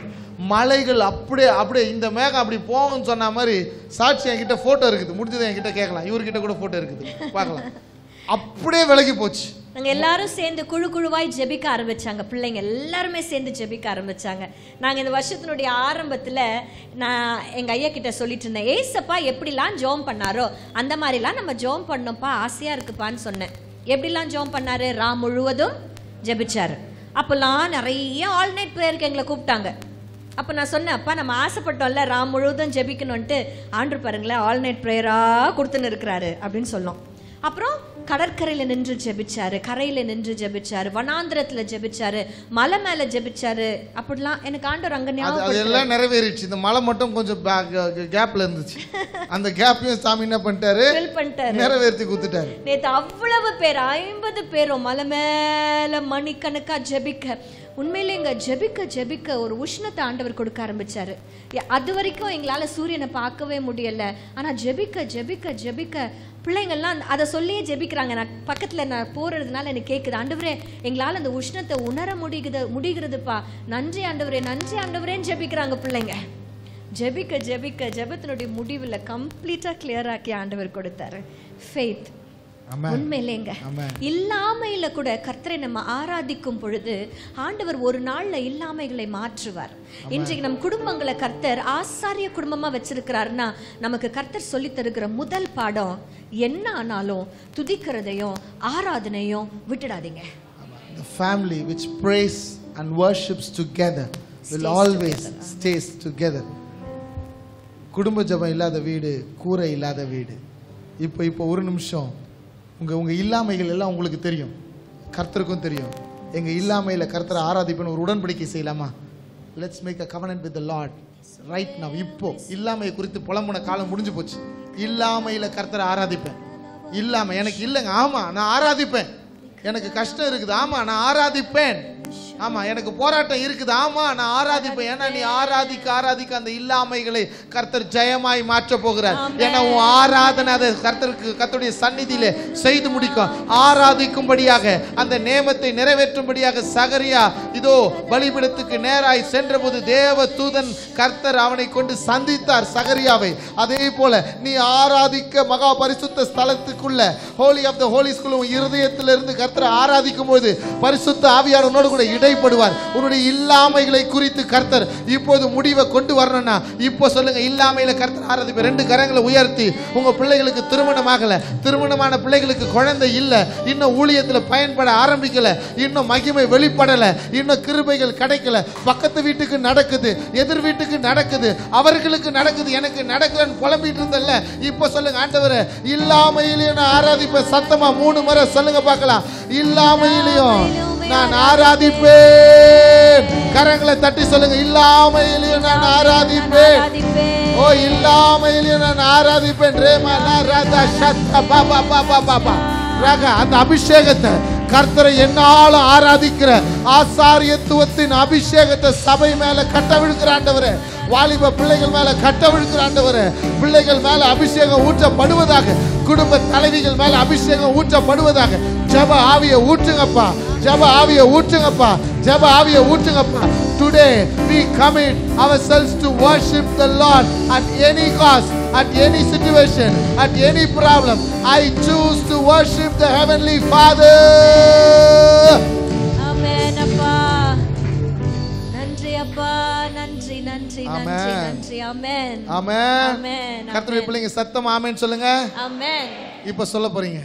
Speaker 2: மலைகள் அப்படியே இந்த மேகம் அப்படி போகும்னு சொன்ன மாதிரி சாட்சி என்கிட்ட போட்டோ இருக்குது. முடிஞ்சது என்கிட்ட கேட்கலாம், இவர்கிட்ட கூட போட்டோ இருக்குது, பார்க்கலாம். அப்படியே விலகி போச்சு.
Speaker 3: நாங்கள் எல்லாரும் சேர்ந்து குழுவாய் ஜெபிக்க ஆரம்பிச்சாங்க. பிள்ளைங்க எல்லாருமே சேர்ந்து ஜெபிக்க ஆரம்பிச்சாங்க. நாங்கள் இந்த வருஷத்தினுடைய ஆரம்பத்தில் நான் எங்கள் ஐயா கிட்ட சொல்லிட்டு இருந்தேன், ஏசப்பா எப்படிலாம் ஜோம் பண்ணாரோ அந்த மாதிரிலாம் நம்ம ஜோம் பண்ணோம்ப்பா, ஆசையாக இருக்குப்பான்னு சொன்னேன். எப்படிலாம் ஜோம் பண்ணாரு? ராம் முழுவதும் ஜெபிச்சாரு. அப்போல்லாம் நிறைய ஆல் நைட் ப்ரேயருக்கு எங்களை கூப்பிட்டாங்க. அப்போ நான் சொன்னேன், அப்பா நம்ம ஆசைப்பட்டோம்ல ராம் முழுவதும் ஜெபிக்கணும்ன்ட்டு, ஆண்டு பாருங்களேன் ஆல் நைட் ப்ரேயராக கொடுத்துன்னு இருக்கிறாரு அப்படின்னு சொன்னோம். அப்புறம் கடற்கரையில் நின்று ஜெபிச்சாரு, கரையில் நின்று ஜெபிச்சாரு, வனாந்திரத்தில் ஜெபிச்சாரு, மலை மேலே ஜெபிச்சாரு. அப்படிலாம் எனக்கு ஆண்டவர் அங்கே ஞாபகம்
Speaker 2: எல்லாம் நிறைவேறிடுச்சு. இந்த மலை மட்டும் கொஞ்சம் கேப்ல இருந்துச்சு. அந்த கேப்பையும் சாமி என்ன பண்ணிட்டாரு? நிறைவேற்றி கொடுத்துட்டாரு.
Speaker 3: நேற்று அவ்வளவு பேர் 50 பேரும் மலை மேல மணிக்கணக்கா ஜெபிக்க, உண்மையிலேங்க ஜெபிக்க ஒரு உஷ்ணத்தை ஆண்டவர் கொடுக்க ஆரம்பிச்சாரு. அது வரைக்கும் எங்களால் சூரியனை பார்க்கவே முடியல. ஆனால் ஜெபிக்க பிள்ளைங்கள்லாம் அதை சொல்லியே ஜெபிக்கிறாங்க. நான் பக்கத்தில் நான் போகிறதுனால எனக்கு கேட்குது, ஆண்டவரே எங்களால் அந்த உஷ்ணத்தை உணர முடிகிறதுப்பா, நன்றி ஆண்டவரேன்னு ஜெபிக்கிறாங்க பிள்ளைங்க. ஜெபிக்க ஜெபத்தினுடைய முடிவில் கம்ப்ளீட்டாக கிளியராக்கி ஆண்டவர் கொடுத்தாரு ஃபெய்த். உண்மையிலேங்க இல்லாமையில கூட கர்த்தரை நம்ம ஆராதிக்கும் பொழுது ஆண்டவர் ஒரு நாள்ல இல்லாமைகளை மாற்றுவார். இன்றைக்கு நம் குடும்பங்களை கர்த்தர் ஆசாரிய குடும்பமா வச்சிருக்கிறாருன்னா, நமக்கு கர்த்தர் சொல்லி தருகிற முதல் பாடம் என்ன ஆனாலும் துதிக்கிறதையும் ஆராதனையும் விட்டுடாதீங்க.
Speaker 2: The family which prays and worships together will always stays together. குடும்ப ஜெபம் இல்லாத வீடு கூரை இல்லாத வீடு. இப்போ ஒரு நிமிஷம் உங்கள் இல்லாமைகள் எல்லாம் உங்களுக்கு தெரியும், கர்த்தருக்கும் தெரியும். எங்கள் இல்லாமையில் கர்த்தரை ஆராதிப்பேன்னு ஒரு உடன்படிக்கை செய்யலாமா? Let's make a covenant with the Lord right now. இப்போ இல்லாமையை குறித்து புலம்புன காலம் முடிஞ்சு போச்சு. இல்லாமையில் கர்த்தரை ஆராதிப்பேன். இல்லாமல் எனக்கு இல்லைங்க, ஆமாம் நான் ஆராதிப்பேன். எனக்கு கஷ்டம் இருக்குது, ஆமாம் நான் ஆராதிப்பேன். ஆமாம் எனக்கு போராட்டம் இருக்குது, ஆமாம் நான் ஆராதிப்பேன். ஏன்னா நீ ஆராதிக்க ஆராதிக்க அந்த இல்லாமைகளை கர்த்தர் ஜெயமாய் மாற்ற போகிறார். ஏன்னா உன் ஆராதனை அதை கர்த்தருடைய சந்நிதியிலே செய்து முடிக்கும். ஆராதிக்கும்படியாக அந்த நேமத்தை நிறைவேற்றும்படியாக சகரியா இதோ பலிபீடத்துக்கு நேராய் சென்றபோது தேவ தூதன் கர்த்தர் அவனை கொண்டு சந்தித்தார் சகரியாவை. அதே போல நீ ஆராதிக்க மகா பரிசுத்த ஸ்தலத்துக்குள்ள ஹோலி ஆஃப் த ஹோலிஸ்குள்ள உன் இருதயத்திலிருந்து கர்த்தரை ஆராதிக்கும் போது பரிசுத்த ஆவியார் உன்னோடு கூட இடைப்படுவார். உன்னுடைய இல்லாமைகளை குறித்து கர்த்தர் இப்போது முடிவை கொண்டு வரணும்னா இப்போ சொல்லுங்க, இல்லாமையில கர்த்தர் ஆராதிப்பேன். 2 கரங்களை உயர்த்தி உங்க பிள்ளைகளுக்கு திருமணம் ஆகல, திருமணமான பிள்ளைகளுக்கு குழந்தை இல்லை, இன்னும் ஊழியத்தில் பயன்பட ஆரம்பிக்கல, இன்னும் மகிமை வெளிப்படல, இன்னும் கிருபைகள் கிடைக்கல, பக்கத்து வீட்டுக்கு நடக்குது, எதிர் வீட்டுக்கு நடக்குது, அவர்களுக்கு நடக்குது, எனக்கு நடக்கலன்னு புலம்பிட்டு இருந்தல்ல, இப்போ சொல்லுங்க, ஆண்டவரே இல்லாமையிலையும் நான் ஆராதிப்பேன். சத்தமா 3 முறை சொல்லுங்க பார்க்கலாம். இல்லாமையிலையும் நான் ஆராதிப்பேன். கரங்களை தட்டி சொல்லுங்க, இல்லாமையிலையும் நான் ஆராதிப்பேன். ஓ இல்லாமையிலையும் நான் ஆராதிப்பேன். ரேமாலா ராதா சத்தா பாபா பாபா பாபா ராகா. அந்த அபிஷேகத்தை கர்த்தரை என்னாலும் ஆராதிக்கிற ஆசாரியத்துவத்தின் அபிஷேகத்தை சபை மேல கட்டவிழ்கிற ஆண்டவரே, வாலிப பிள்ளைகள் மேல கட்டவிழ்கிற ஆண்டவரே, பிள்ளைகள் மேல அபிஷேகம் ஊற்றப்படுவதாக, குடும்ப தலைவிகள் மேல அபிஷேகம் ஊற்றப்படுவதாக. ஜெப ஆவியை ஊற்றுங்கப்பா, ஜெப ஆவியை ஊற்றுங்கப்பா, ஜெப ஆவியை ஊற்றுங்கப்பா. Today we commit ourselves to worship the Lord at any cost, at any situation, at any problem. I choose to worship the Heavenly Father.
Speaker 3: Amen அப்பா. நன்றி அப்பா, நன்றி நன்றி நன்றி நன்றி. ஆமென்
Speaker 2: ஆமென்.
Speaker 3: ஆமென்.
Speaker 2: கர்த்தருடைய பிள்ளைங்க சத்தமா ஆமென் சொல்லுங்க.
Speaker 3: ஆமென்.
Speaker 2: இப்போ சொல்ல போறீங்க,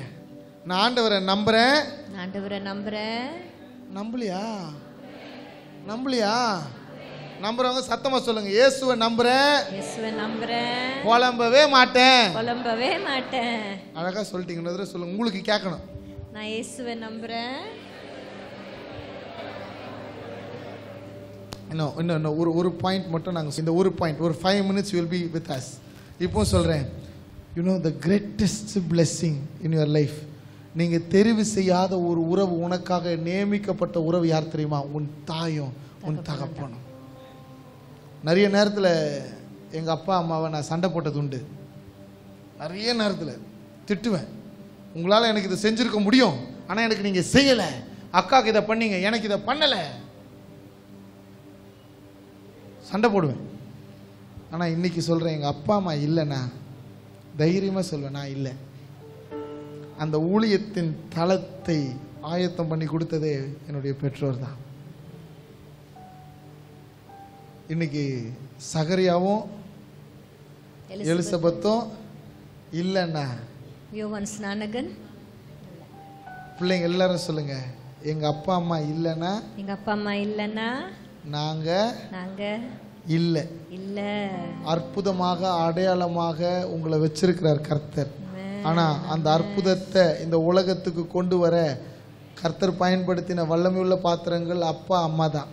Speaker 2: நான் ஆண்டவரை நம்புறேன்.
Speaker 3: ஆண்டவரை நம்புறேன்.
Speaker 2: நம்பலையா? நம்பலையா? நம்புறவங்க சத்தமா சொல்லுங்க, இயேசுவை நம்புறேன்.
Speaker 3: இயேசுவை நம்புறேன்.
Speaker 2: புலம்பவே மாட்டேன்.
Speaker 3: புலம்பவே மாட்டேன்.
Speaker 2: அழகா சொல்லிட்டீங்க. சொல்லுங்க, உங்களுக்கு கேட்கணும்.
Speaker 3: நான் இயேசுவை நம்புறேன்.
Speaker 2: இன்னும் ஒரு பாயிண்ட் மட்டும் நாங்கள், இந்த ஒரு பாயிண்ட், ஒரு 5 minutes will be with us. இப்போ சொல்றேன், you know the greatest blessing in your life, நீங்கள் தெரிவு செய்யாத ஒரு உறவு, உனக்காக நியமிக்கப்பட்ட உறவு யார் தெரியுமா? உன் தாயும் உன் தகப்பனும். நிறைய நேரத்தில் எங்கள் அப்பா அம்மாவை நான் சண்டை போட்டது உண்டு. நிறைய நேரத்தில் திட்டுவேன், உங்களால் எனக்கு இதை செஞ்சுருக்க முடியும், ஆனால் எனக்கு நீங்கள் செய்யலை. அக்காவுக்கு இதை பண்ணீங்க, எனக்கு இதை பண்ணலை. சண்டை போடுவேன். ஆனால் இன்னைக்கு சொல்கிறேன், எங்கள் அப்பா அம்மா இல்லைண்ணா தைரியமாக சொல்வேன், நான் இல்லை. அந்த ஊழியத்தின் தளத்தை ஆயத்தம் பண்ணி கொடுத்ததே என்னுடைய பெற்றோர் தான். இன்னைக்கு சகரியாவும் எலிசபெத்தும் இல்லைண்ணா,
Speaker 3: யோவான் ஸ்நானகன்
Speaker 2: பிள்ளைங்க எல்லாரும் சொல்லுங்க, எங்க அப்பா அம்மா இல்லைன்னா,
Speaker 3: எங்க அப்பா அம்மா இல்லைன்னா
Speaker 2: நாங்க இல்லை.
Speaker 3: இல்ல.
Speaker 2: அற்புதமாக அடையாளமாக உங்களை வச்சிருக்கிறார் கர்த்தர். ஆனா அந்த அற்புதத்தை இந்த உலகத்துக்கு கொண்டு வர கர்த்தர் பயன்படுத்தின வல்லமையுள்ள பாத்திரங்கள் அப்பா அம்மா தான்.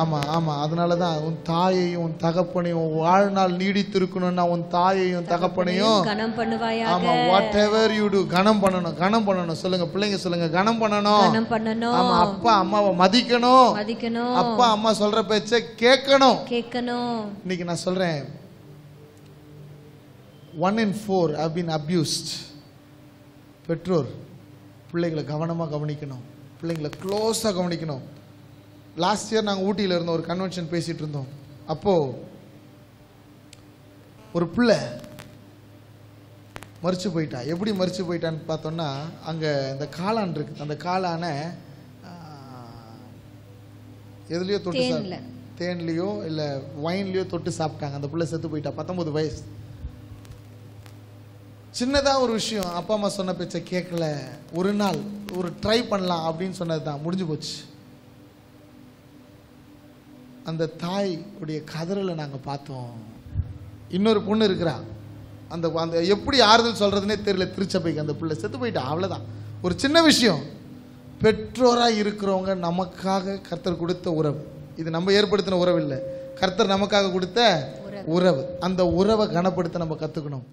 Speaker 2: ஆமா ஆமா. அதனாலதான் உன் தாயையும் உன் தகப்பனையும், வாழ்நாள் நீடித்திருக்கணும்னா உன் தாயையும் தகப்பனையும்
Speaker 3: கனம் பண்ணுவாயாக.
Speaker 2: ஆமா, வாட் எவர் யூ டு கனம் பண்ணணும். கனம் பண்ணணும். சொல்லுங்க பிள்ளைங்க, சொல்லுங்க கனம் பண்ணணும்.
Speaker 3: கனம் பண்ணணும்.
Speaker 2: ஆமா, அப்பா அம்மாவை மதிக்கணும்.
Speaker 3: மதிக்கணும்.
Speaker 2: அப்பா அம்மா சொல்ற பேச்சை கேட்கணும்.
Speaker 3: கேட்கணும்.
Speaker 2: இன்னைக்கு நான் சொல்றேன், 1 in 4 have been abused. பெற்றோர் பிள்ளைகளை கவனமா கவனிக்கணும், பிள்ளைங்களை க்ளோஸா கவனிக்கணும். லாஸ்ட் இயர் நாங்கள் ஊட்டியில் இருந்தோம், ஒரு கன்வென்ஷன் பேசிட்டு இருந்தோம். அப்போ ஒரு பிள்ளை மறிச்சு போயிட்டா. எப்படி மறிச்சு போயிட்டான்னு பார்த்தோம்னா, அங்கே இந்த காளான் இருக்கு, அந்த காளானை எதுலையோ தொட்டு, தேன்லையோ இல்லை வைன்லையோ தொட்டு சாப்பிட்டாங்க. அந்த பிள்ளை செத்து போயிட்டா. 19 வயசு. சின்னதாக ஒரு விஷயம், அப்பா அம்மா சொன்ன பேச்சை கேட்கல. ஒரு நாள் ஒரு ட்ரை பண்ணலாம் அப்படின்னு சொன்னது தான், முடிஞ்சு போச்சு. அந்த தாய் உடைய கதறலை நாங்கள் பார்த்தோம். இன்னொரு பொண்ணு இருக்கிறா, அந்த அந்த எப்படி ஆறுதல் சொல்கிறதுனே தெரியல. திருச்சபைக்கு அந்த பிள்ளை செத்து போயிட்டா, அவ்வளோதான். ஒரு சின்ன விஷயம். பெற்றோராக இருக்கிறவங்க நமக்காக கர்த்தர் கொடுத்த உறவு. இது நம்ம ஏற்படுத்தின உறவு இல்லை, கர்த்தர் நமக்காக கொடுத்த உறவு. அந்த உறவை கனப்படுத்த நம்ம கற்றுக்கணும்.